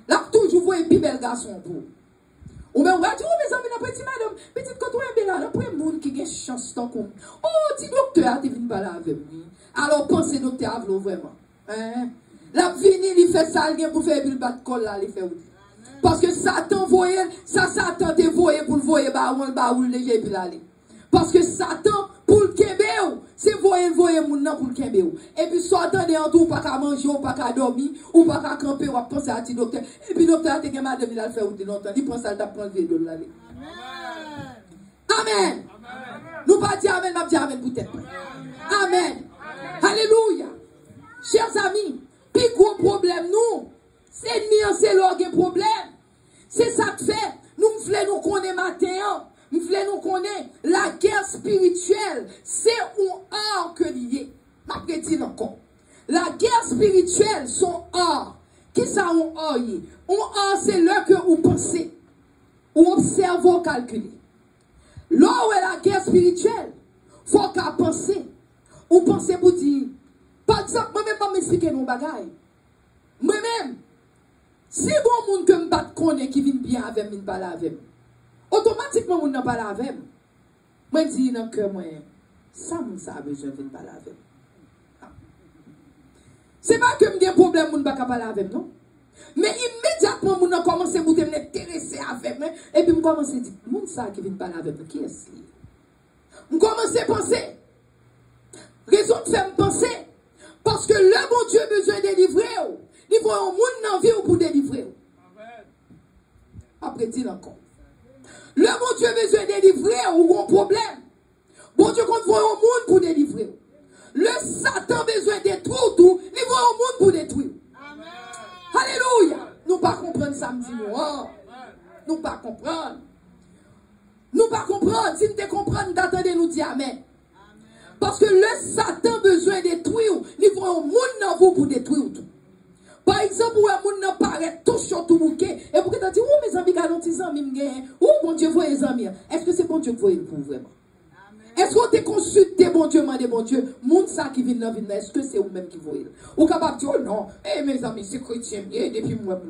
[SPEAKER 1] Là, toujours, vous voyez, puis bel garçon pour. Ou bien, on va dire, oh, mes amis, petit madame, petite quand on est là, après, un monde qui a chance tant qu'on. Oh, petit docteur, tu viens pas là avec moi. Alors, pensez, docteur, Avlo, vraiment. Hein? La vini, il fait ça, il pour faire le bat col là, il fait où? Parce que Satan voyait, Satan te voyait pour le voyer, baoul, léger, puis l'aller. Parce que Satan, pour le kembéo, c'est voyer moun nan pour le kembéo. Et puis, Satan de en tout, pas qu'à manger, ou pas qu'à dormir, ou pas qu'à camper, ou à penser à ti docteur. Et puis, docteur, te gen madame, il a fait où de longtemps. Il prend ça, il prend le vélo, l'aller. Amen. Nous pas dire amen, nous dire amen peut-être. Amen. Alléluia. Chers amis, puis gros problème, nous, c'est c'est l'orgue problème. C'est ça que fait. Nous voulons nous connaître matin. Nous voulons nous connaître la guerre spirituelle. C'est un art que lié. Je vais dire encore. La guerre spirituelle, son art. Qui ça un art? Un art, c'est là que vous pensez. Ou observez, ou calculez. Là où est la guerre spirituelle, il faut qu'à penser. Ou pensez pour dire. Par exemple, moi-même, je vais m'expliquer mon bagage. Moi-même, si bon monde que je ne connais qui vient bien avec moi, parler avec moi, automatiquement, je ne parle avec moi. Je dis dans le cœur, ça a besoin de parler avec moi. Ce n'est pas que j'ai un problème, je ne peux pas parler avec moi, non? Mais immédiatement, je commence à m'intéresser avec moi, et puis je commence à dire, mon ça qui vient parler avec moi, qui est-ce? Je commence à penser. Raison de faire penser. Parce que le bon Dieu a besoin de délivrer. Il faut un monde dans la vie pour délivrer. Après, dit encore. Le bon Dieu a besoin de délivrer ou un problème. Bon Dieu compte voir un monde pour délivrer. Le Satan a besoin de détruire tout. Il faut un monde pour détruire. Alléluia. Nous pas comprendre samedi. Nous pas comprendre. Nous pas comprendre. Si nous te comprenons, d'attendre nous dire amen. Parce que le Satan a besoin de détruire. Il faut un monde dans vous pour détruire tout. Par exemple, où un monde paraît tout chaud, tout bouquet. Et pour que tu dis, oh mes amis, gardons tes amis, oh mon Dieu, voyez les amis. Est-ce que c'est bon Dieu que vous voyez pour vraiment? Est-ce qu'on te consulte bon Dieu, mandé bon Dieu? Monde ça qui vient dans la vie, est-ce que c'est vous-même qui voyez? Ou capable de dire, oh non, eh mes amis, c'est chrétien, et depuis moi,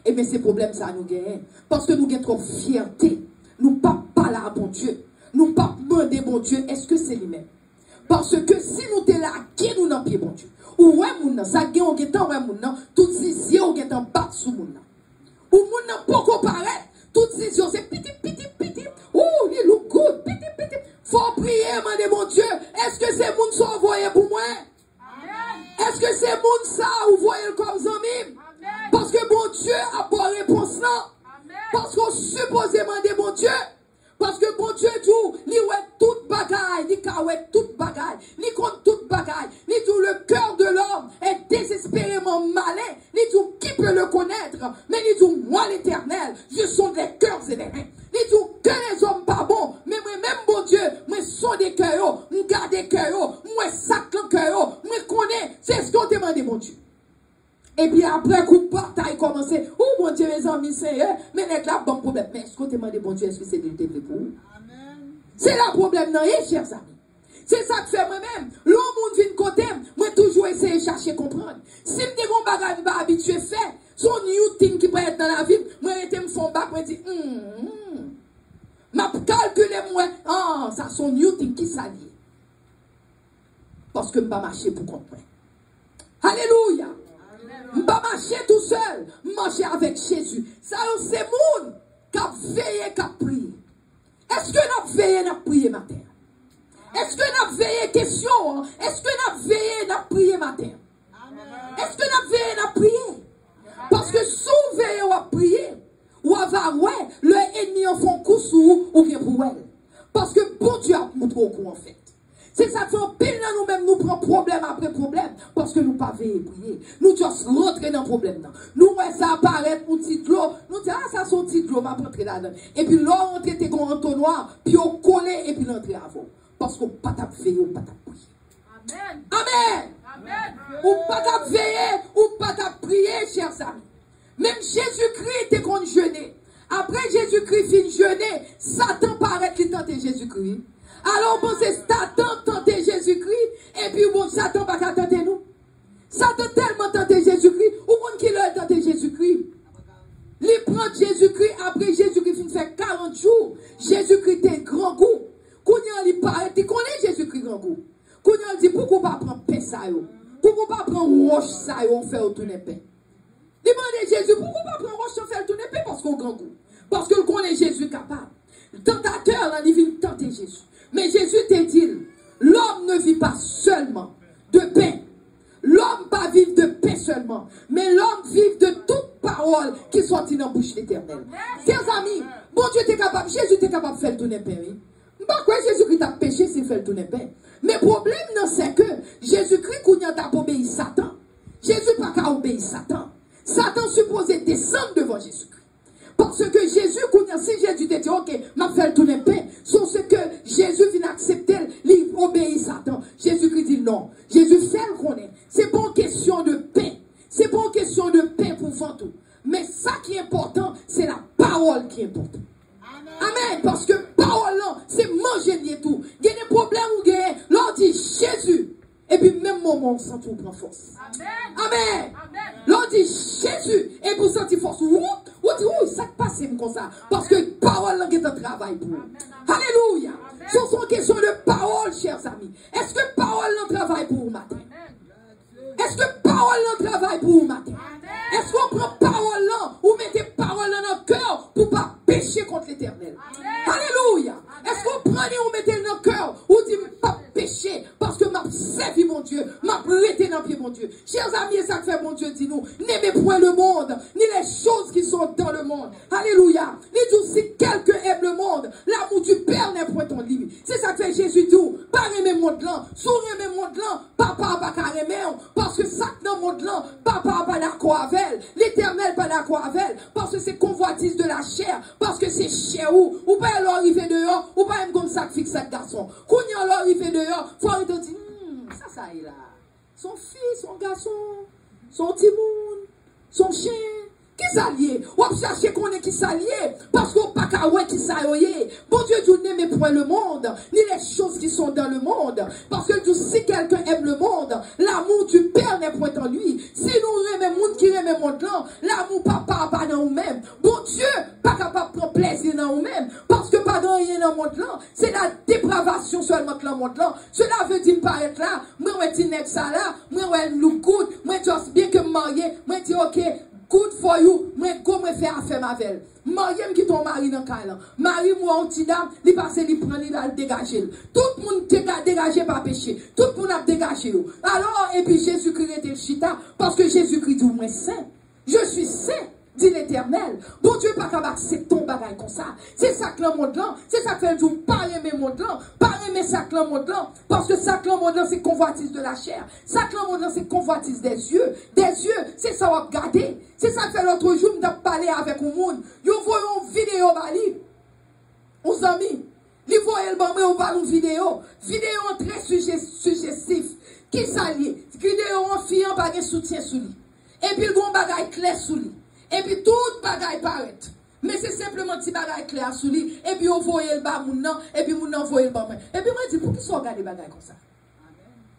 [SPEAKER 1] et mais ces problèmes, ça nous gagne. Parce que nous avons trop fierté. Nous pas parler à bon Dieu. Nous pas demander bon Dieu, est-ce que c'est lui-même? Parce que si nous te là, qui nous n'en pied bon Dieu? Ou ouais, moun nan, ça gagne, on gagne, ouais, moun nan, tout zizier, on gagne, bat sous moun nan. Ou moun nan, poko paraît, tout zizier, c'est petit, petit, petit. Ouh, il look good, petit, petit. Faut prier, mandez mon Dieu. Est-ce que c'est moun ça envoyé pour moi? Est-ce que c'est moun ça, vous voyez comme zami? Parce que bon Dieu a pas réponse là. Parce qu'on suppose demander mon Dieu. Parce que bon Dieu tout, il ouais toute bagaille, il ouais toute bagaille, il compte toute bagaille, il tout le cœur de l'homme est désespérément malin, il tout qui peut le connaître, mais il tout moi l'Éternel, je sonde des cœurs et des reins, il tout que les hommes pas bons, mais moi même bon Dieu, moi sonde des cœurs, moi garde des cœurs, moi sac le cœur, moi connais, c'est ce qu'on demande mon Dieu. Et puis après, coup de bataille commencé. Oh mon Dieu, mes amis, Seigneur. Mais les là, bon problème. Mais est-ce qu'on demande mon Dieu, est-ce que c'est de le pour vous? C'est le problème, non, chers amis. C'est ça que fait moi-même. L'homme, on vient de côté, moi, toujours essayer de chercher à comprendre. Si je dis mon bagage, je vais habituer à faire, son new thing qui peut être dans la vie, moi, je me fais back, je dis, m'a calculé, moi, ah, ça, son new thing qui s'allie. Parce que je ne vais pas marcher pour comprendre. Alléluia. Je ne vais pas marcher tout seul, marcher avec Jésus. Ça, c'est moun qui a veillé, qui a prié. Est-ce que nous avons veillé, nous avons prié matin? Est-ce que nous avons veillé, question? Est-ce que nous avons veillé, nous avons prié matin? Est-ce que nous avons veillé, nous avons prié? Parce que si vous veillez, vous avez prié, ou avez ouais, le ennemi en font coup sous ou bien pour elle. Parce que bon Dieu a montré au coup en fait. C'est ça qui fait pile dans nous-mêmes, nous prenons problème après problème, parce que nous ne pas veiller prier. Nous just rentrer dans le problème. Nous, ouais, ça apparaît pour petit de l'eau. Nous disons, ah, ça, c'est petit de l'eau, m'a rentré là-dedans. Et puis, là, on traite comme un entonnoir, puis on colle, et puis l'entrée avant. Parce qu'on ne peut pas veiller, on ne peut pas prier. Amen. Amen. Amen. On ne peut pas veiller, on ne peut pas prier, chers amis. Même Jésus-Christ était qu'on jeûnait. Après Jésus-Christ fin jeûner, Satan paraît qu'il tentait Jésus-Christ. Alors, bon, c'est Satan tentait Jésus-Christ, et puis bon, Satan va pas tenter nous. Satan tellement tenté Jésus-Christ, ou bon qui l'a tenté Jésus-Christ. Il prend Jésus-Christ, après Jésus-Christ fait 40 jours. Jésus-Christ était grand goût. Quand il paraît, tu connais Jésus-Christ grand goût. Quand il dit, pourquoi pas prendre pain ça yo? Pourquoi pas prendre roche ça yo, on fait tourner pain? Il demande Jésus, pourquoi pas prendre roche, on fait tourner pain? Parce qu'on grand goût. Parce que connaît Jésus capable. Le tentateur, là, il vient tenter Jésus. Mais Jésus te dit, l'homme ne vit pas seulement de pain. L'homme pas vivre de paix seulement, mais l'homme vit de toute parole qui sortit dans la bouche d'éternel. Chers amis, bon Dieu était capable, Jésus était capable de faire tourner pain. Pas quoi Jésus-Christ a péché s'il fait tourner pain. Mais le problème, c'est que Jésus-Christ, quand il a obéi Satan, Jésus n'a pas obéi Satan. Satan supposait descendre devant Jésus-Christ. Parce que Jésus, si Jésus te dit, ok, m'a fait tourner pain, sur ce que Jésus vient accepter, il obéit Satan. Jésus-Christ dit non. Jésus fait le connaître. C'est pas une question de pain. C'est pas une question de pain pour faire tout. Mais ça qui est important, c'est la parole qui est importante. Amen. Parce que parole là, c'est manger lié tout. Il y a des problèmes où il y a, l'on dit Jésus. Et puis même moment, on sent tout prend force. Amen. L'on dit Jésus. Et pour sentir force. Ou dit, oui, ça passe comme ça. Parce que parole là, est un travail pour vous. Alléluia. Ce sont des questions de parole, chers amis. Est-ce que parole là travaille pour vous matin? Est-ce que parole là travaille pour vous matin? Est-ce qu'on prend parole là ou mettez parole dans notre cœur pour ne pas pécher contre l'éternel? Alléluia. Est-ce qu'on prend et on mettez dans notre cœur ou dit pas pécher parce que m'a servi mon Dieu, m'a prêté dans pied mon Dieu. Chers amis, ça fait mon Dieu dit nous, n'aimez point le monde, ni les choses qui sont dans le monde. Alléluia. Ni tout si quelqu'un aime le monde, l'amour du Père n'est point en lui. C'est ça que fait Jésus dit, pas aimer le monde là, sous aimer le monde là, papa pas qu'à aimer, parce que ça dans le monde là, papa pas d'accord avec elle, l'éternel pas d'accord avec elle, parce que c'est convoitise de la chair, parce que c'est chez ou pas alors arriver dehors, ou pas même comme ça fixe cette garçon. Quand il alors arrivé dehors, faut arrêter de dire, ça est là. Son fils, son garçon, son timoun, son chien, qui s'allie? Ou à chercher qu'on est qui s'allie, parce qu'on pas qu'à ouais qui s'allie. Bon Dieu, tu n'aimes point le monde, ni les choses qui sont dans le monde. Parce que si quelqu'un aime le monde, l'amour du Père n'est point en lui. Si nous aimons le monde qui aime le monde là, l'amour papa pas dans nous-mêmes. Bon Dieu, pas capable de prendre plaisir dans nous-mêmes. Parce que pas dans rien dans le monde là, c'est la dépravation seulement que le monde là. Cela veut dire paraître là, moi je dis ça là, moi je look good, moi je bien que marié, moi je dis ok. Good for you, moi, comment faire affaire ma velle. Marié qui ton mari dans le cas là. Mari, moi, un petit dame, il passe, il prend, il a dégagé. Tout le monde dégagé par péché. Tout le monde a dégagé. Alors, et puis Jésus-Christ était le chita, parce que Jésus-Christ dit, moi, saint. Je suis saint, dit l'Éternel. Bon Dieu, pas capable d'accepter ton bagage comme ça. C'est ça que le monde là, c'est ça que fait du pas aimer le monde là, pas aimer ça que le monde là, parce que ça que le monde là, c'est convoitise de la chair. Ça que le monde là, c'est convoitise des yeux. Des yeux, c'est ça qu'on va regarder. C'est ça que fait l'autre jour, nous avons parlé avec un monde. Nous voyons une vidéo, aux amis. Nous voyons le bambé, on parle une vidéo. Vidéo très suggestif. Qui s'allie? Vidéo en fille, pas de soutien sous lui. Et puis, le bon bagage clair sous lui. Et puis, tout bagage paraît. Mais c'est simplement petit bagage clair sous lui. Et puis, on voit le bas, et puis, on voit le bas. Et puis, moi, je dis, pour qui sont regardés bagage comme ça?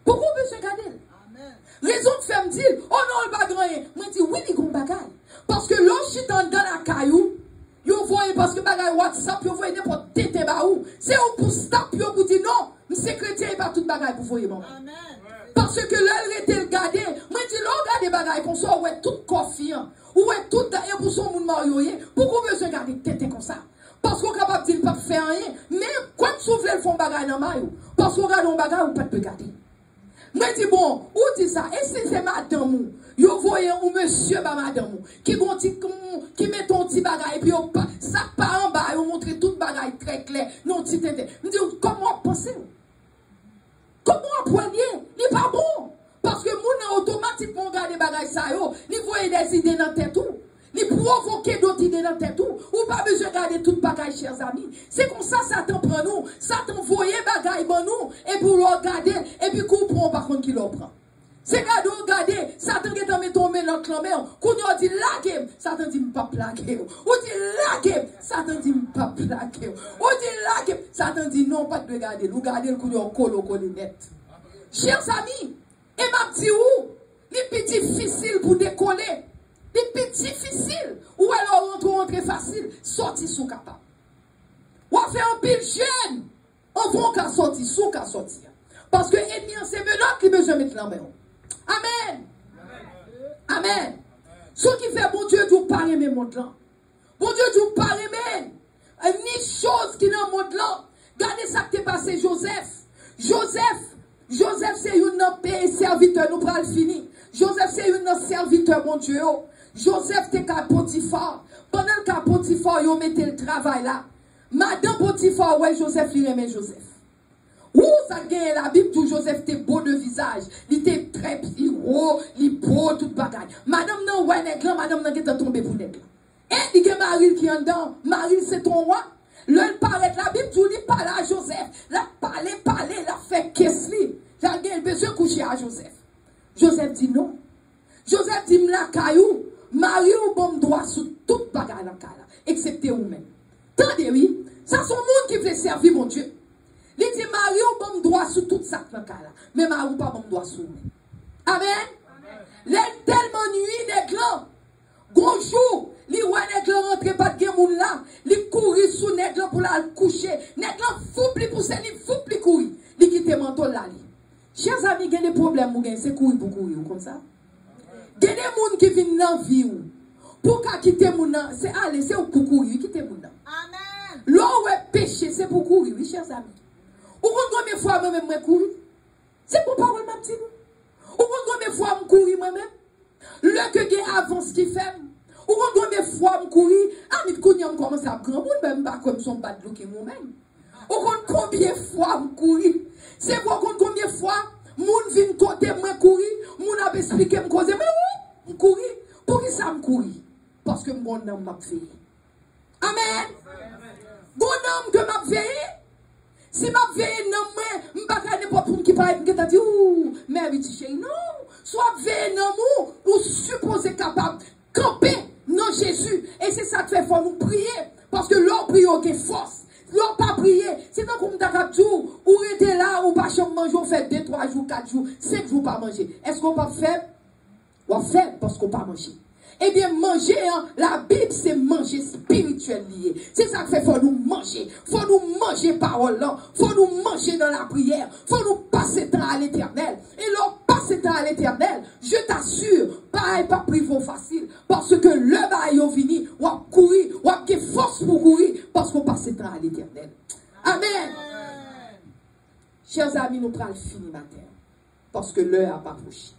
[SPEAKER 1] Pourquoi on peut se regarder? Raison de faire me dire, oh non, le bagage, moi, je dis, oui, il y a un bagage. Parce que l'autre, dans la caillou, vous voyez, parce que bagage WhatsApp, vous voyez n'importe tété baou. C'est un pour stop, vous dire, non, monsieur chrétien, il va tout bagage pour vous, bon. Parce que là, il était regardé. Moi, je dis, là, regardez bagage comme ça, ouais, tout confiant. Ouais, tout d'ailleurs pour son monde marié. Pourquoi vous besoin garder tété comme ça? Parce qu'on est capable de dire, pas faire rien. Mais, quand vous ouvrez le fond bagage dans maillot, parce qu'on regarde un bagage, vous ne pouvez pas garder. Moi, je dis, bon, où dit ça? Et si c'est madame, vous voyez un monsieur, madame, qui met ton petit bagage, et puis ça part en bas, vous montre tout le bagage très clair, non, petit tété. Je dis, comment pensez? Comment apprenez? Il n'est pas bon. Parce que nous, automatiquement, regarde les bagages, ça, vous voyez des idées dans la tête, ni provoquer d'autres idées dans la tête, ou pas besoin de garder tout le bagage, chers amis. C'est comme ça, Satan prend nous. Satan voyait bagage pour nous, et pour le regarder, et puis qu'on prend par contre qui le prend. C'est regarder, Satan qui est tombé dans le clamé, qu'on dit laguer, Satan dit pas plaquer. Ou dit laguer, Satan dit pas plaquer. Ou dit laguer, Satan dit non, pas de regarder. Nous garder le coup de colo net. Chers amis, et ma petit où, il est difficile pour décoller. les plus difficiles, ou alors rentrer facile, sortir sous capable. Ou faire un pile jeune, on va qu'à sortir, sous qu'à sortir. Parce que l'ennemi, c'est maintenant qui besoin de mettre la main. Amen. Amen. Ce qui fait, bon Dieu, vous parlez, mais monde là. Bon Dieu, vous parlez, mais ni chose qui dans le monde là. Regardez ça qui est passé, Joseph. Joseph, c'est un serviteur, nous prenons fini. Joseph, c'est un serviteur, mon Dieu. Joseph, t'es qu'à Potiphar. Pendant que Potiphar, il mettait le travail là. Madame Potiphar, ouais, Joseph, il aimait Joseph. Où ça gagne la Bible, tout Joseph était beau de visage. Il était très gros, il est beau, tout bagaille. Madame, non, ouais, madame, non, qui est tombé pour nègre. Et il y a Marie qui est dedans. Marie, c'est ton roi. Le paraît la Bible, tout dit parle à Joseph. La parler, la fait qu'est-ce li. La gagne besoin de coucher à Joseph. Joseph dit non. Joseph dit, m'la caillou. Marie ou bon droit sous toute bagaille dans la excepté vous-même. Tendez, oui. Ça, c'est un monde qui veut servir mon Dieu. Il dit, Marie ou bon droit sous toute ça dans la mais Marie ou pas bon droit sous vous-même. Amen. Les tellement nuit des grands. Bonjour. Li wè nèg lan rentre pas de moun là, li couri sous nèg lan pour la coucher. Nèg lan foup li pousse, li foup li couri. Li quitte manteau là li. Chers amis, gen des problèmes ou gen c'est courir pour courir comme ça. Gen des moun qui viennent dans vie ou. Pour ka quitter moun nan, c'est aller, c'est pour courir, quitter moun nan. Amen. L'on ouais péché, c'est pour courir, oui, chers amis. Ou combien fois moi même courir? C'est pour parole ma petite. Ou combien fois me courir moi même? Le que gen avance qui fait. Ou combien de fois je courir, ami de courir, je commence à prendre, même pas comme son pas de bloquer moi-même. Ou combien de fois je courir, c'est pour combien de fois, moun vient côté moi courir, moun a expliqué me causer, mais oui, je courir. Pour qui ça me courir? Parce que mon homme m'a fait. Amen. Bon homme que m'a fait. Si m'a fait non moi, m'pas n'importe pour qui parle, qui t'a dit ouh, mais oui, chérie, non. Soit veille non mou, ou supposé capable camper. Non, Jésus. Et c'est ça que fait, faut nous prier. Parce que l'on prie, ok, force. L'on pas prier. C'est dans comme d'accord jour, ou était là, ou pas manger, on fait 2, 3 jours, 4 jours, 5 jours pas manger. Est-ce qu'on pas faire? On fait parce qu'on pas manger. Eh bien, manger, hein, la Bible, c'est manger spirituel lié. C'est ça que fait, faut nous manger. Faut nous manger parole là. Faut nous manger dans la prière. Faut nous passer temps à l'éternel. Et l'on passe temps à l'éternel, je t'assure, pas privé facile. Parce que le bail est fini, on va courir, on va avoir force pour courir, parce qu'on passe temps à l'éternel. Amen. Chers amis, nous prenons fini matin. Parce que l'heure n'a pas approché.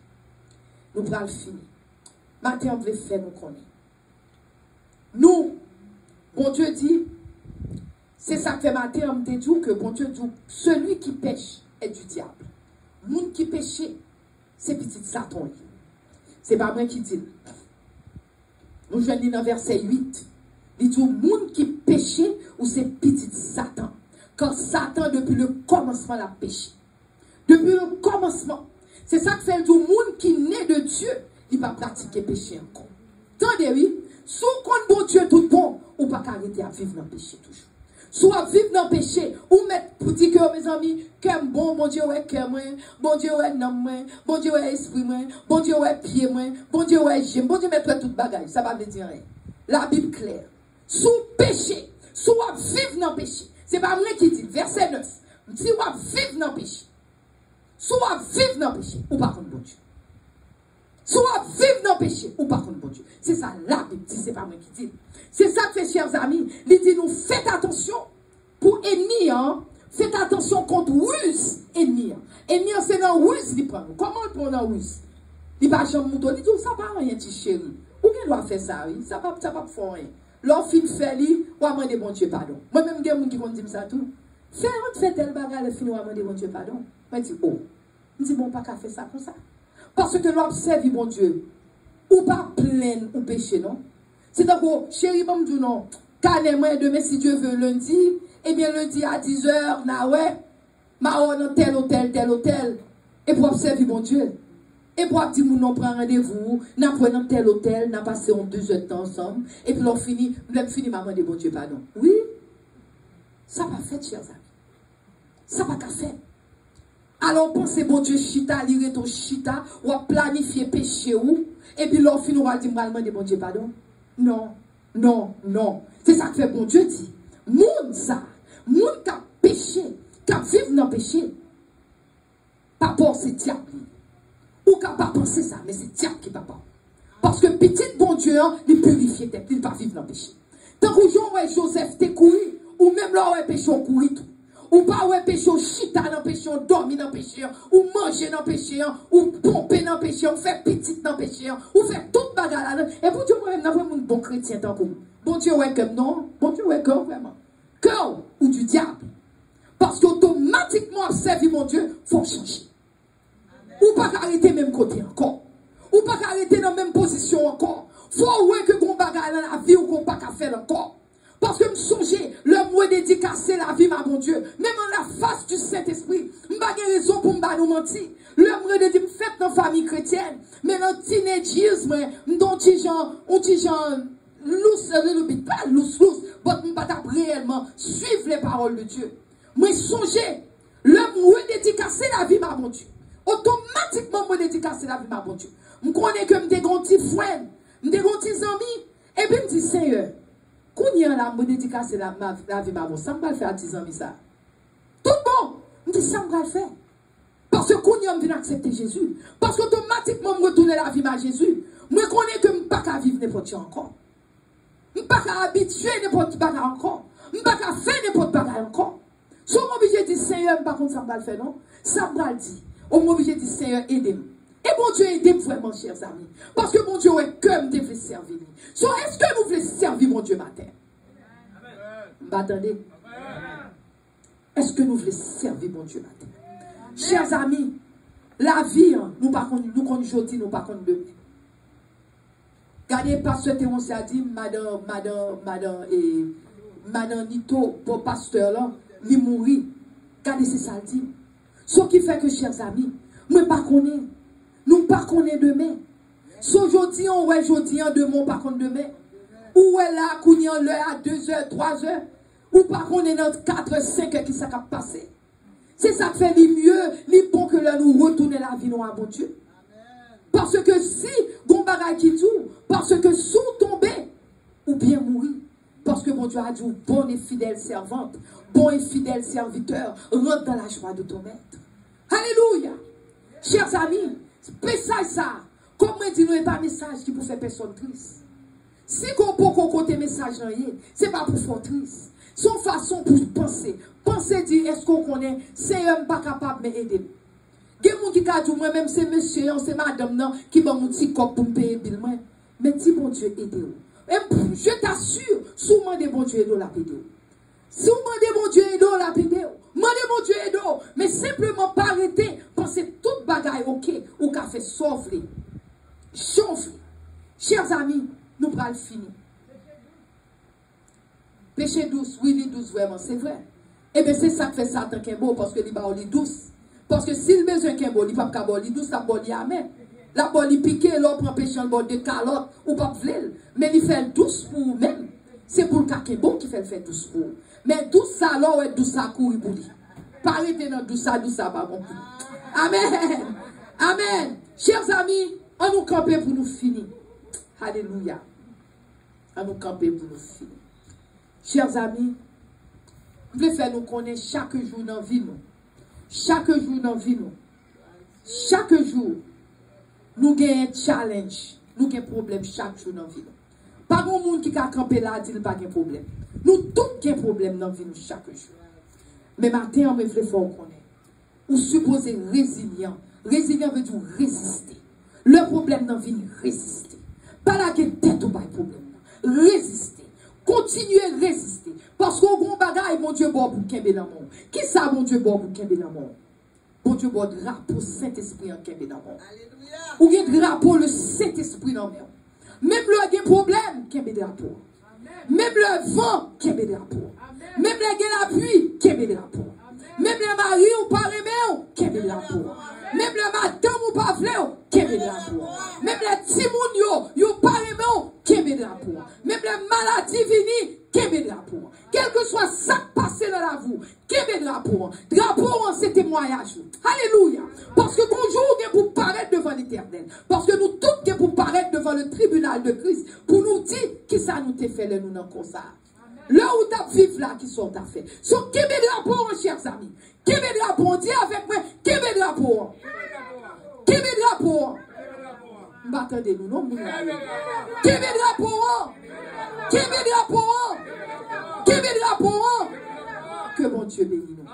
[SPEAKER 1] Nous prenons fini. Matin, on veut faire nous connaître. Nous, bon Dieu dit, c'est ça que fait matin, on me dit que bon Dieu dit, celui qui pêche est du diable. Moun qui pêche, c'est petit Satan. C'est pas moi qui dit. Nous jouons dans verset 8. Il dit, moun qui pêche, ou c'est petit Satan. Quand Satan, depuis le commencement, l'a péché. Depuis le commencement. C'est ça que fait le monde qui naît de Dieu. Il va pratiquer péché encore. Tendez, oui. Sous qu'on bon Dieu tout bon, ou pas arrêter à vivre dans le péché toujours. Soit vivre dans le péché, ou mettre pour dire que mes amis, que bon Dieu ouais cœur moi, bon Dieu ouais nom moi, bon Dieu ouais esprit moi, bon Dieu ouais pied moi, bon Dieu ouais j'aime, bon Dieu mettre tout bagage, ça va me dire rien. La Bible claire. Sous péché, soit vivre dans le péché. C'est pas moi qui dit, verset 9. Si on vivre dans le péché, soit vivre dans le péché, ou pas contre bon Dieu. Soit vivre dans le péché, ou pas contre bon Dieu. C'est ça, la Bible dit, c'est pas moi qui dis. C'est ça que fait, chers amis. Il dit, nous, faites attention pour ennemi, hein. Faites attention contre ruse, ennemi. Ennemi, c'est dans ruse, il prend. Comment il prend dans ruse? Il va jamais mouton, il dit, ça va rien, petit chéri. Ou bien doit faire ça, oui. Ça va pas faire rien. L'offre, il fait, lui, ou à demander bon Dieu pardon. Moi-même, il y a des gens qui vont dire ça tout. Fait tel bagage, le film, ou à demander bon Dieu pardon. Moi, je dis, oh. Je dis, bon, pas qu'à faire ça comme ça. Parce que l'observe, bon Dieu, ou pas plein ou péché, non? C'est donc, chéri, bon Dieu, non. Carrément, demain, si Dieu veut, lundi, eh bien, lundi à 10h, na ouais, ma on dans tel hôtel, et pour observer, bon Dieu. Et pour dire, nous prend rendez-vous, nous prenons tel hôtel, nous passons 2 heures de temps ensemble, et puis on finit, maman de bon Dieu, pardon. Oui, ça va faire, chers amis. Ça va qu'à faire. Alors pensez, bon Dieu, chita, lire ton chita, ou à planifier péché ou, et puis l'on finit, on va dire, demander bon Dieu pardon. Non, non, non. C'est ça que fait bon Dieu dit. Moun ça, moun qui a péché, qui a vivre dans le péché, pas pour c'est diable. Ou qui n'a pas pensé ça, mais c'est diable qui n'a pas. Parce que petit bon Dieu, il purifie tête, il ne va pas vivre dans le péché. Tant que Joseph t'es couru, ou même là où est péché, on courit tout. Ou pas ouais péché, chita dans péché, dormir dans péché, ou manger dans péché, ou pomper dans péché, ou faire petit dans péché, ou faire toute bagarre là. Et pour Dieu, moi-même, n'a pas un bon chrétien tant que vous. Bon Dieu, ouais, comme non. Bon Dieu, ouais, comme vraiment. Cœur ou du diable. Parce qu'automatiquement, servir mon Dieu, faut changer. Ou pas arrêter même côté encore. Ou pas arrêter dans la même position encore. Faut ouais que qu'on bagarre dans la vie ou qu'on pas faire encore. Parce que me songer, le mot dédicacé la vie, ma bon Dieu. Même en la face du Saint-Esprit, je n'ai pas raison pour me mentir. Le mot de me fait dans la famille chrétienne. Mais dans le teenagisme, dans un petit genre, pas lousse, mais je ne pas réellement suivre les paroles de Dieu. Moi, songer, le mot dédicacé la vie, ma bon Dieu. Automatiquement, je dédicacé la vie, ma bon Dieu. Je connais que je suis un petit frère, je suis un petit ami, et puis je me dis, Seigneur, quand il y a la dédicace la vie, ma bon, ça me va faire à 10 ans, ça. Tout bon, je me dis, ça me va le faire. Parce que quand il vient accepter Jésus, parce qu'automatiquement, je retourne la vie à Jésus, je connais que je ne peux pas vivre n'importe quoi encore. Je ne peux pas habituer n'importe quoi encore. Je ne peux pas faire n'importe quoi encore. Si on m'oblige de dire, Seigneur, par contre, ça me va le faire, non? Ça me va le dire. On m'oblige de dire, Seigneur, aidez-moi. Et bon Dieu, aidez-moi vraiment, chers amis. Parce que mon Dieu est comme vous voulez servir. So, est-ce que vous voulez servir mon Dieu matin? M'attendez? Est-ce que nous voulons servir mon Dieu matin? Chers amis, la vie, nous ne connaissons aujourd'hui, nous ne connaissons demain. Regardez, pasteur Théon a dit, madame Nito, pour pasteur là, il mourit. Regardez, c'est ça le dit. Ce qui fait que, chers amis, nous ne connaissons pas. Nous ne connaissons pas demain. Si aujourd'hui, on est aujourd'hui, demain, on ne connaît pas demain. Ou est là, qu'on est l'heure à 2 h, 3 h. Ou pas qu'on est dans 4, 5 heures qui s'est passé. C'est ça qui fait le mieux, le bon que là nous retourner la vie à bon Dieu. Parce que si, bon bagay qui tout, parce que sous tomber, ou bien mourir. Parce que mon Dieu a dit, bon et fidèle servante, bon et fidèle serviteur, rentre dans la joie de ton maître. Alléluia. Chers amis, message ça. Comme moi dis, nous n'est pas un message qui peut faire personne triste. Si on peut côté message, ce n'est pas pour faire triste. Son façon pour penser. Penser dire, est-ce qu'on connaît, c'est un pas capable de m'aider. Il y a des gens qui disent, moi-même, c'est monsieur, c'est madame, qui va me dire pour me payer bill. Mais dis, mon Dieu, aidez-vous. Je t'assure, souvent des bon Dieu, aidez-vous la pédé. Souvent des bon Dieu, aidez-vous la pédé. Mandez mon Dieu, aidez-vous. Mais simplement pas arrêter, penser toute bagaille, ok, ou qu'a fait sauver. Chauffer. Chers amis, nous prenons fini. Péché douce, oui, il douce, vraiment, c'est vrai. Et bien, c'est ça que fait Satan qui est beau, parce que il va douce. Parce que s'il besoin qu'il est beau, il ne peut pas boli douce, la boli amen. La boli piqué, l'autre prend péché en bord de calotte, ou pas vlel. Mais il fait douce pour vous-même. C'est pour le cas qui est bon qui fait le fait douce pour vous. Mais douce ça, alors, ouais, douce ça, courir pour lui. Pas arrêter dans douce ça, pas bon. Amen. Amen. Chers amis, on nous camper pour nous finir. Alléluia. On nous camper pour nous finir. Chers amis, je veux faire nous connaître chaque jour dans la vie. Chaque jour dans la vie. Chaque jour, nous avons un challenge. Nous avons un problème chaque jour dans la vie. Pas de monde qui a campé là dit qu'il n'y a pas de problème. Nous tous avons un problème dans la vie chaque jour. Mais maintenant, on veut faire connaître. Ou supposer résilient. Résilient veut dire résister. Le problème dans la vie, résister. Pas la tête ou pas de problème. Résister. Continuez à résister. Parce qu'au bon bagage, mon Dieu, bon pour Kembe dans le monde. Qui ça, mon Dieu, bon pour Kembe dans le monde? Mon Dieu, bon drapeau Saint-Esprit en Kembe dans le monde. Ou bien drapeau le Saint-Esprit dans le monde. Même le y a problème, Kembe drapeau. Même le vent, Kembe drapeau. Même le l'appui, Kembe drapeau. Même le mari ou pas aimé, Kembe drapeau. Même le madame ou pas vlé, Kembe drapeau. Même les timoun yo pas aimé, Kembe drapeau. Même les maladies vini, Kembe drapeau. Quel que soit ça qui passe dans la vie, Kembe Quel drapeau? Drapeau, c'est témoignage. Alléluia. Parce que bonjour, est pour paraître devant l'Éternel. Parce que nous tous, pour paraître devant le tribunal de Christ. Pour nous dire qui ça nous t'a fait, nous dans comme ça. Là où tu vivre là, qui sont ta fait. So, qui met drapeau, chers amis? Qui met drapeau? Dis avec moi, qui met drapeau? Qui met drapeau? M'attendez-nous, non? Qui met drapeau? Qui met drapeau? Qui met drapeau? Que mon Dieu bénisse nous.